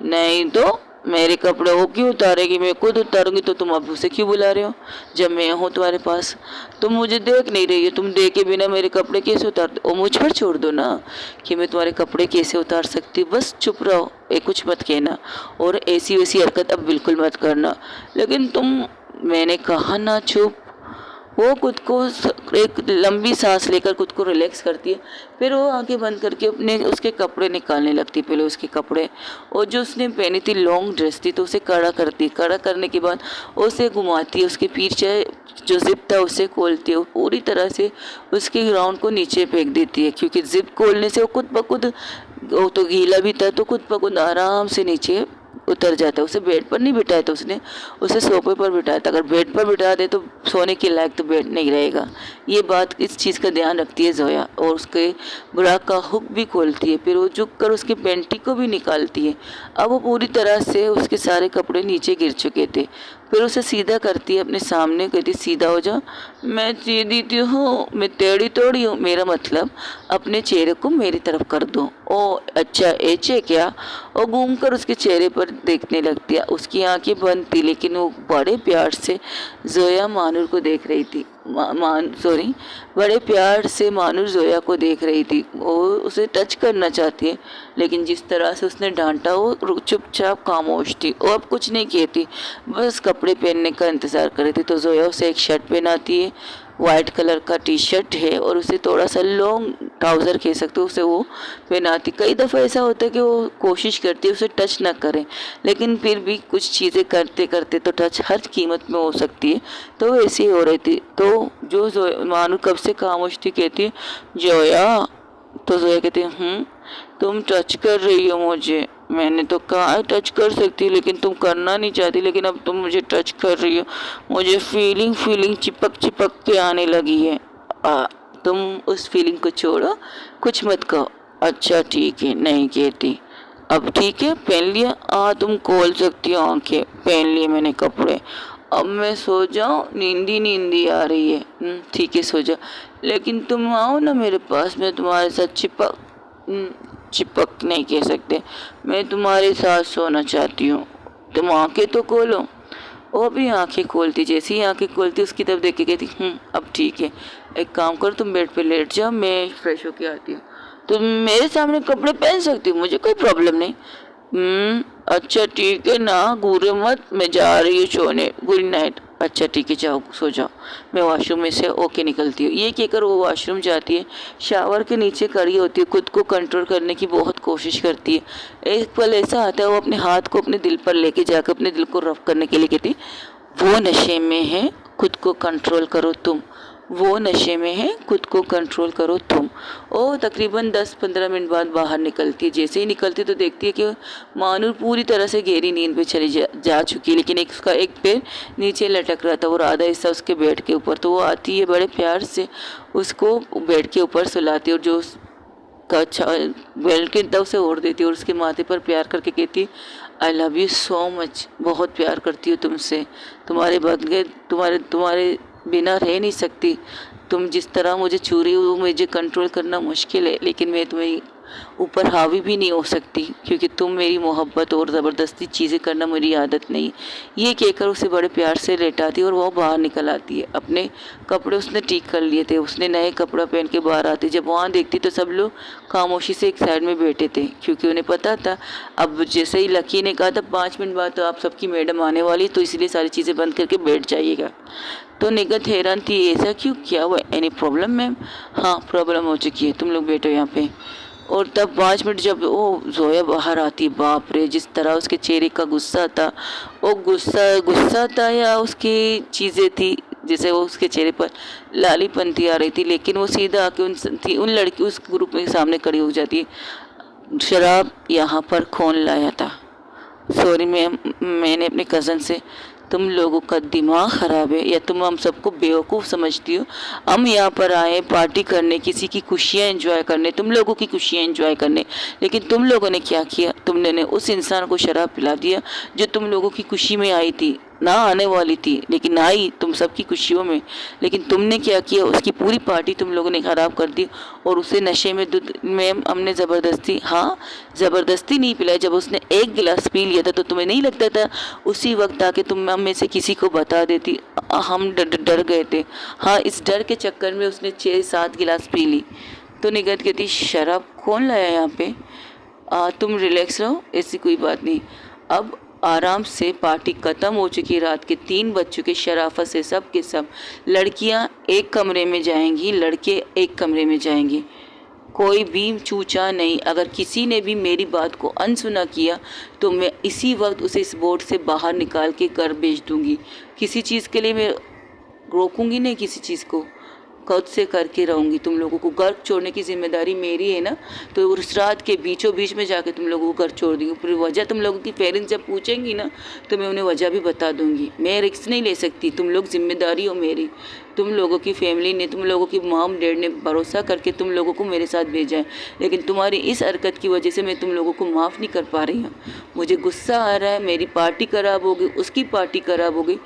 नहीं तो मेरे कपड़े वो क्यों उतारेगी, मैं खुद उतारूंगी। तो तुम अब उसे क्यों बुला रहे हो जब मैं हूँ तुम्हारे पास? तुम मुझे देख नहीं रही हो, तुम देखे बिना मेरे कपड़े कैसे उतार दो? मुझ पर छोड़ दो ना कि मैं तुम्हारे कपड़े कैसे उतार सकती हूँ। बस चुप रहो, कुछ मत कहना, और ऐसी वैसी हरकत अब बिल्कुल मत करना। लेकिन मैंने कहा ना चुप। वो खुद को एक लंबी सांस लेकर खुद को रिलैक्स करती है, फिर वो आंखें बंद करके उसके कपड़े निकालने लगती। पहले उसके कपड़े, और जो उसने पहनी थी लॉन्ग ड्रेस थी, तो उसे कड़ा करती। कड़ा करने के बाद उसे घुमाती है, उसके पीछे जो जिप था उसे खोलती है, पूरी तरह से उसके ग्राउंड को नीचे फेंक देती है, क्योंकि जिप खोलने से वो खुद ब खुद, वो तो गीला भी था, तो खुद ब खुद आराम से नीचे उतर जाता है। उसे बेड पर नहीं बिठाया था उसने, उसे सोफे पर बिठाया था। अगर बेड पर बिठा दे तो सोने के लायक तो बेड नहीं रहेगा। ये बात, इस चीज़ का ध्यान रखती है जोया, और उसके ब्रा का हुक भी खोलती है, फिर वो झुक कर उसकी पेंटी को भी निकालती है। अब वो पूरी तरह से उसके सारे कपड़े नीचे गिर चुके थे। फिर उसे सीधा करती है अपने सामने, कहती सीधा हो जा। मैं सीधी थी हूँ, मैं टेढ़ी तोड़ी हूँ, मेरा मतलब अपने चेहरे को मेरी तरफ कर दो। ओ अच्छा ऐसे क्या? और घूम कर उसके चेहरे पर देखने लगती है। उसकी आंखें बंद थी, लेकिन वो बड़े प्यार से जोया मानूर को देख रही थी। बड़े प्यार से मानूर जोया को देख रही थी। वो उसे टच करना चाहती है, लेकिन जिस तरह से उसने डांटा वो चुपचाप खामोश थी, और अब कुछ नहीं कहती, बस कपड़े पहनने का इंतज़ार कर रही थी। तो जोया उसे एक शर्ट पहनाती है, वाइट कलर का टी शर्ट है, और उसे थोड़ा सा लॉन्ग ट्राउज़र कह सकते हो, उसे वो पहनाती। कई दफ़ा ऐसा होता है कि वो कोशिश करती है उसे टच ना करें, लेकिन फिर भी कुछ चीज़ें करते करते तो टच हर कीमत में हो सकती है, तो वैसे ही हो रही थी। तो जो मानू कब से खामोश थी, कहती जोया। तो जोया कहती तुम टच कर रही हो मुझे, मैंने तो कहा टच कर सकती, लेकिन तुम करना नहीं चाहती, लेकिन अब तुम मुझे टच कर रही हो, मुझे फीलिंग चिपक के आने लगी है। तुम उस फीलिंग को छोड़ो, कुछ मत कहो। अच्छा ठीक है, नहीं कहती। अब ठीक है, पहन लिया? तुम खोल सकती हो आंखें, पहन लिए मैंने कपड़े, अब मैं सो जाऊँ, नींदी आ रही है। ठीक है सो जा, लेकिन तुम आओ ना मेरे पास, मैं तुम्हारे साथ चिपक नहीं कह सकते, मैं तुम्हारे साथ सोना चाहती हूँ, तुम आंखें तो खोलो। वो भी आंखें खोलती, जैसे ही आंखें खोलती उसकी तरफ देख के कहती अब ठीक है, एक काम करो तुम बेड पे लेट जाओ, मैं फ्रेश होके आती हूँ, तुम मेरे सामने कपड़े पहन सकती हो, मुझे कोई प्रॉब्लम नहीं। अच्छा ठीक है ना, घूरे मत, मैं जा रही हूँ सोने, गुड नाइट। अच्छा ठीक है, जाओ सो जाओ, मैं वॉशरूम में से ओके निकलती हूँ। ये कहकर वो वॉशरूम जाती है, शावर के नीचे खड़ी होती है, खुद को कंट्रोल करने की बहुत कोशिश करती है। एक पल ऐसा आता है वो अपने हाथ को अपने दिल पर लेके जाकर अपने दिल को रफ करने के लिए कहती है, वो नशे में है, खुद को कंट्रोल करो तुम, वो नशे में है, खुद को कंट्रोल करो तुम। और तकरीबन 10-15 मिनट बाद बाहर निकलती है। जैसे ही निकलती तो देखती है कि मानूर पूरी तरह से गहरी नींद पे चली जा चुकी है, लेकिन उसका एक पैर नीचे लटक रहा था और आधा हिस्सा उसके बेड के ऊपर। तो वो आती है, बड़े प्यार से उसको बेड के ऊपर सुलाती है और जो का अच्छा बेल्ट के तब से ओढ़ देती है और उसके माथे पर प्यार करके कहती है, I love you so much, बहुत प्यार करती हूँ तुमसे, तुम्हारे बगैर तुम्हारे बिना रह नहीं सकती। तुम जिस तरह मुझे छू रही हो मुझे कंट्रोल करना मुश्किल है, लेकिन मैं तुम्हें ऊपर हावी भी नहीं हो सकती क्योंकि तुम मेरी मोहब्बत और ज़बरदस्ती चीज़ें करना मेरी आदत नहीं। ये कहकर उसे बड़े प्यार से लेटाती है और वो बाहर निकल आती है। अपने कपड़े उसने ठीक कर लिए थे, उसने नए कपड़ा पहन के बाहर आती। जब वहाँ देखती तो सब लोग खामोशी से एक साइड में बैठे थे क्योंकि उन्हें पता था अब जैसे ही लकी ने कहा था 5 मिनट बाद तो आप सबकी मैडम आने वाली, तो इसलिए सारी चीज़ें बंद करके बैठ जाइएगा। तो निगत हैरान थी, ऐसा क्यों, क्या हुआ, एनी प्रॉब्लम मैम? हाँ प्रॉब्लम हो चुकी है, तुम लोग बैठो यहाँ पे। और तब 5 मिनट जब वो जोया बाहर आती, बाप रे जिस तरह उसके चेहरे का गुस्सा था, वो गुस्सा था या उसकी चीज़ें थी, जैसे वो उसके चेहरे पर लालीपंती आ रही थी। लेकिन वो सीधा आके उन लड़की उस ग्रुप के सामने खड़ी हो जाती है, शराब यहाँ पर कौन लाया था? सॉरी मैम, मैंने अपने कज़न से। तुम लोगों का दिमाग ख़राब है या तुम हम सबको बेवकूफ़ समझती हो? हम यहाँ पर आए पार्टी करने, किसी की खुशियाँ एंजॉय करने, तुम लोगों की खुशियाँ एंजॉय करने, लेकिन तुम लोगों ने क्या किया? तुमने उस इंसान को शराब पिला दिया जो तुम लोगों की खुशी में आई थी, ना आने वाली थी लेकिन आई तुम सबकी खुशियों में। लेकिन तुमने क्या किया, उसकी पूरी पार्टी तुम लोगों ने ख़राब कर दी और उसे नशे में दूध में हमने ज़बरदस्ती, हाँ ज़बरदस्ती नहीं पिलाई। जब उसने एक गिलास पी लिया था तो तुम्हें नहीं लगता था उसी वक्त आके तुम हम में से किसी को बता देती? हम डर गए थे। हाँ, इस डर के चक्कर में उसने 6-7 गिलास पी ली। तो निगत कहती, शराब कौन लाया यहाँ पे? तुम रिलैक्स रहो, ऐसी कोई बात नहीं। अब आराम से पार्टी ख़त्म हो चुकी, रात के 3 बज चुके। शराफत से सब के सब लड़कियां एक कमरे में जाएंगी, लड़के एक कमरे में जाएंगे, कोई भी चूचा नहीं। अगर किसी ने भी मेरी बात को अनसुना किया तो मैं इसी वक्त उसे इस बोर्ड से बाहर निकाल के घर भेज दूंगी। किसी चीज़ के लिए मैं रोकूंगी नहीं, किसी चीज़ को खुद से करके रहूँगी। तुम लोगों को घर छोड़ने की जिम्मेदारी मेरी है ना, तो उस रात के बीचों बीच में जाके तुम लोगों को घर छोड़ दूँगी। फिर वजह तुम लोगों की पेरेंट्स जब पूछेंगी ना तो मैं उन्हें वजह भी बता दूँगी। मैं रिस्क नहीं ले सकती, तुम लोग जिम्मेदारी हो मेरी। तुम लोगों की फैमिली ने, तुम लोगों की मॉम डैड ने भरोसा करके तुम लोगों को मेरे साथ भेजा है, लेकिन तुम्हारी इस हरकत की वजह से मैं तुम लोगों को माफ़ नहीं कर पा रही हूँ। मुझे गुस्सा आ रहा है, मेरी पार्टी ख़राब हो गई, उसकी पार्टी ख़राब हो गई,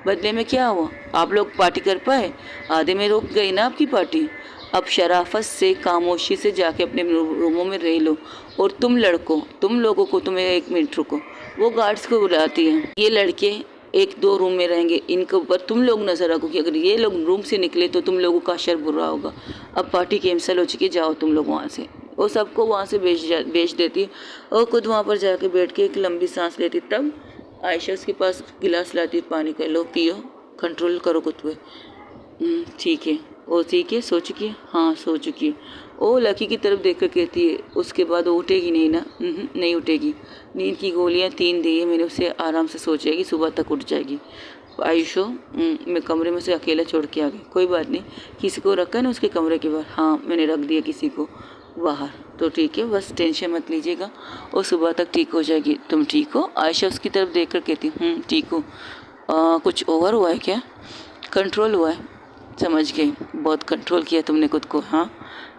बदले में क्या हुआ? आप लोग पार्टी कर पाए? आधे में रुक गई ना आपकी पार्टी। अब शराफत से खामोशी से जाके अपने रूमों में रह लो। और तुम लड़कों, तुम लोगों को, तुम्हें 1 मिनट रुको, वो गार्ड्स को बुलाती हैं। ये लड़के 1-2 रूम में रहेंगे, इनके ऊपर तुम लोग नज़र रखो कि अगर ये लोग रूम से निकले तो तुम लोगों का असर बुरा होगा। अब पार्टी कैंसिल हो चुकी, जाओ तुम लोग वहाँ से। वो सबको वहाँ से भेज देती है और खुद वहाँ पर जाके बैठ के एक लंबी सांस लेती। तब आयशा उसके पास गिलास लाती, पानी का, लो पियो, कंट्रोल करो खुद पे। ठीक है, वो ठीक है, सो चुकी है? हाँ सो चुकी है। ओ लकी की तरफ देखकर कहती है, उसके बाद वो उठेगी नहीं ना? नहीं उठेगी, नींद की गोलियां 3 दी है मैंने उसे, आराम से सो जाएगी, सुबह तक उठ जाएगी। आयुषो, मैं कमरे में से अकेला छोड़ के आ गई। कोई बात नहीं, किसी को रखा है ना उसके कमरे के बाहर? हाँ मैंने रख दिया किसी को बाहर। तो ठीक है, बस टेंशन मत लीजिएगा, और सुबह तक ठीक हो जाएगी। तुम ठीक हो? आयशा उसकी तरफ देखकर कहती, ठीक हूँ। कुछ ओवर हुआ है क्या? कंट्रोल हुआ है, समझ गई, बहुत कंट्रोल किया तुमने खुद को। हाँ,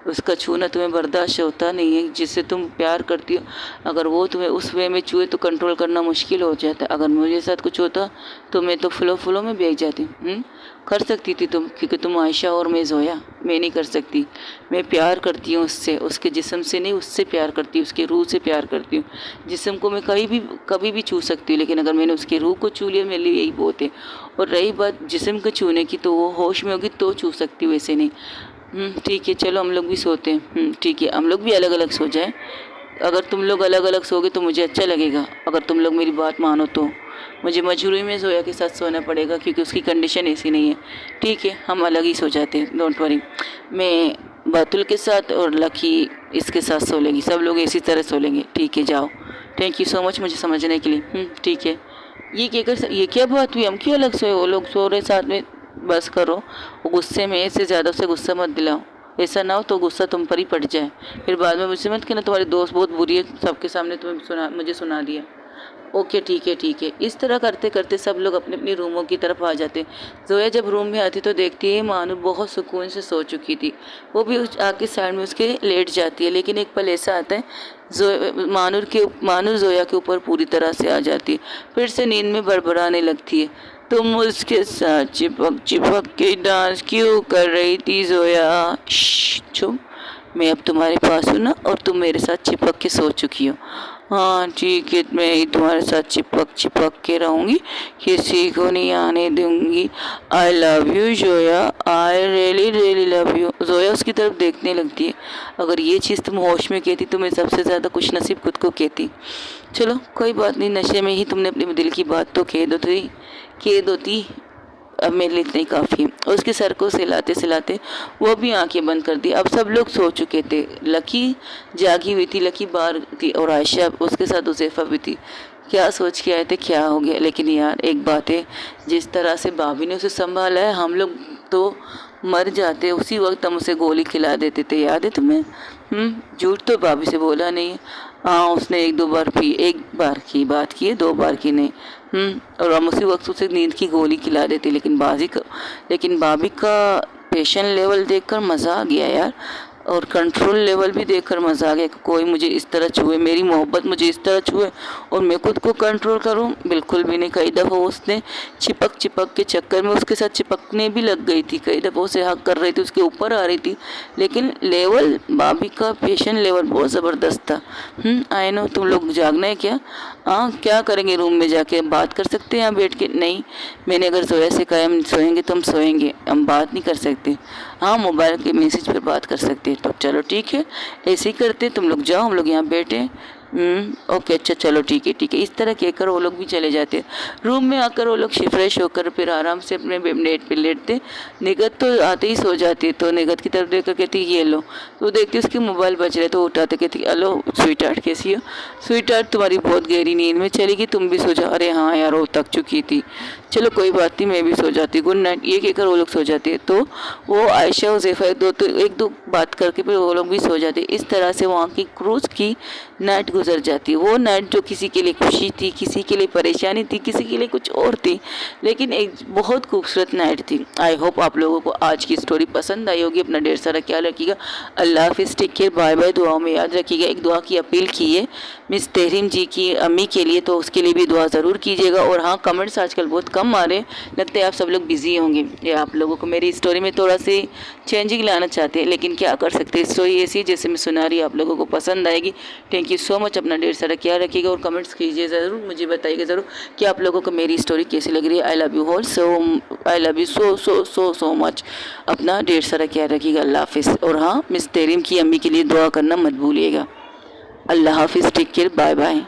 उसका छूना तुम्हें बर्दाश्त होता नहीं है, जिससे तुम प्यार करती हो। अगर वो तुम्हें उस वे में छुए तो कंट्रोल करना मुश्किल हो जाता है। अगर मुझे साथ कुछ होता तो मैं तो फ्लो में बैठ जाती। कर सकती थी तुम, क्योंकि तुम आयशा और मैं जोया। मैं नहीं कर सकती। मैं प्यार करती हूँ उससे, उसके जिस्म से नहीं, उससे प्यार करती हूँ, उसके रूह से प्यार करती हूँ। जिस्म को मैं कभी भी छू सकती हूँ, लेकिन अगर मैंने उसकी रूह को छू लिया मेरे लिए यही बहुत है। और रही बात जिस्म को छूने की, तो वो होश में होगी तो छू सकती हूँ, वैसे नहीं। ठीक है, चलो हम लोग भी सोते हैं। ठीक है, हम लोग भी अलग अलग सो जाएं। अगर तुम लोग अलग अलग सोगे तो मुझे अच्छा लगेगा, अगर तुम लोग मेरी बात मानो तो। मुझे मजबूरी में जोया के साथ सोना पड़ेगा क्योंकि उसकी कंडीशन ऐसी नहीं है। ठीक है, हम अलग ही सो जाते हैं, डोंट वरी। मैं बातुल के साथ और लकी इसके साथ सो लेंगी, सब लोग इसी तरह सो लेंगे। ठीक है, जाओ। थैंक यू सो मच मुझे समझने के लिए। ठीक है। ये क्या बात हुई, हम क्यों अलग सोए, वो लोग सो रहे साथ में। बस करो, वो गुस्से में इससे ज़्यादा उसे गुस्सा मत दिलाओ, ऐसा ना हो तो गुस्सा तुम पर ही पड़ जाए, फिर बाद में मुझसे मत कहना तुम्हारी दोस्त बहुत बुरी है, सबके सामने मुझे सुना दिया। ओके ठीक है ठीक है। इस तरह करते करते सब लोग अपने अपने रूमों की तरफ आ जाते। जोया जब रूम में आती तो देखती है मानू बहुत सुकून से सो चुकी थी, वो भी आके साइड में उसके लेट जाती है। लेकिन एक पल ऐसा आता है मानू जोया के ऊपर पूरी तरह से आ जाती है, फिर से नींद में बड़बड़ाने लगती है। तुम उसके साथ चिपक चिपक के डांस क्यों कर रही थी जोया? चुप, मैं अब तुम्हारे पास हूँ ना, और तुम मेरे साथ चिपक के सो चुकी हो। हाँ ठीक है, मैं ही तुम्हारे साथ चिपक चिपक के रहूँगी, किसी को नहीं आने दूंगी। I love you Zoya, I really really love you. Zoya उसकी तरफ देखने लगती है। अगर ये चीज़ तुम होश में कहती तो मैं सबसे ज़्यादा खुश नसीब खुद को कहती। चलो कोई बात नहीं, नशे में ही तुमने अपने दिल की बात तो कह दो थी, अब मेरे लिए इतना ही काफ़ी है। उसके सर को सिलाते सिलाते वो भी आंखें बंद कर दी। अब सब लोग सो चुके थे, लकी जागी हुई थी, लकी बाहर थी और आयशा उसके साथ उज़ैफ़ा भी थी। क्या सोच के आए थे, क्या हो गया? लेकिन यार एक बात है, जिस तरह से भाभी ने उसे संभाला है, हम लोग तो मर जाते। उसी वक्त हम उसे गोली खिला देते थे, याद है तुम्हें? झूठ तो भाभी से बोला नहीं। हाँ, उसने एक बार की बात की है, 2 बार की नहीं। और हम उसी वक्त उसे नींद की गोली खिला देते। लेकिन भाभी का पेशेंट लेवल देखकर मज़ा आ गया यार, और कंट्रोल लेवल भी देखकर मज़ा आ गया कि कोई मुझे इस तरह छुए, मेरी मोहब्बत मुझे इस तरह छुए और मैं खुद को कंट्रोल करूं, बिल्कुल भी नहीं। कई दफ़ा उसने चिपक चिपक के चक्कर में उसके साथ चिपकने भी लग गई थी, कई दफ़ा उसे हक कर रही थी, उसके ऊपर आ रही थी। लेकिन लेवल भाभी का पेशेंट लेवल बहुत ज़बरदस्त था। आई नो, तुम लोग जागना है क्या? हाँ, क्या करेंगे रूम में जाके, बात कर सकते हैं यहाँ बैठ के? नहीं, मैंने अगर जोया से कहा हम सोएंगे तो हम सोएंगे, हम बात नहीं कर सकते। हाँ, मोबाइल के मैसेज पर बात कर सकते हैं। तो चलो ठीक है, ऐसे ही करते, तुम लोग जाओ, हम लोग यहाँ बैठे। ओके अच्छा, चलो ठीक है ठीक है। इस तरह कहकर वो लोग भी चले जाते। रूम में आकर वो लोग फ्रेश होकर फिर आराम से अपने बेड पे लेटते। निगत तो आते ही सो जाती, तो निगत की तरफ देखकर कहती ये लो, तो देखती उसकी मोबाइल बज रहे तो उठाते, कहती हेलो स्वीट हार्ट, कैसी हो? स्वीट हार्ट, तुम्हारी बहुत गहरी नींद में चली गई, तुम भी सो जाओ। अरे हाँ यार, वो थक चुकी थी, चलो कोई बात नहीं, मैं भी सो जाती, गुड नाइट, ये कहकर वो लोग सो जाते हैं। तो वो आयशा उज़ैफ़ा एक दो बात करके फिर वो लोग भी सो जाते। इस तरह से वहाँ की क्रूज़ की नाइट गुजर जाती है। वो नाइट जो किसी के लिए खुशी थी, किसी के लिए परेशानी थी, किसी के लिए कुछ और थी, लेकिन एक बहुत खूबसूरत नाइट थी। आई होप आप लोगों को आज की स्टोरी पसंद आई होगी। अपना ढेर सारा ख्याल रखिएगा। अल्लाह हाफिज़, टेक केयर, बाय बाय। दुआओं में याद रखिएगा। एक दुआ की अपील की है मिस तहरीम जी की अम्मी के लिए, तो उसके लिए भी दुआ ज़रूर कीजिएगा। और हाँ, कमेंट्स आजकल बहुत कम आ रहे, लगता है आप सब लोग बिजी होंगे, या आप लोगों को मेरी स्टोरी में थोड़ा सी चेंजिंग लाना चाहते हैं, लेकिन क्या कर सकते हैं, स्टोरी ऐसी जैसे मैं सुना रही, आप लोगों को पसंद आएगी। Thank you so much. अपना ढेर सारा ख्याल रखिएगा और कमेंट्स कीजिए ज़रूर, मुझे बताइएगा ज़रूर कि आप लोगों को मेरी स्टोरी कैसी लग रही है। I love you so much. अपना ढेर सारा ख्याल रखिएगा। अल्लाह हाफिज़। और हाँ, मिस तहरीम की अम्मी के लिए दुआ करना मत भूलिएगा। अल्लाह हाफिज़, टेक केयर, बाय बाय।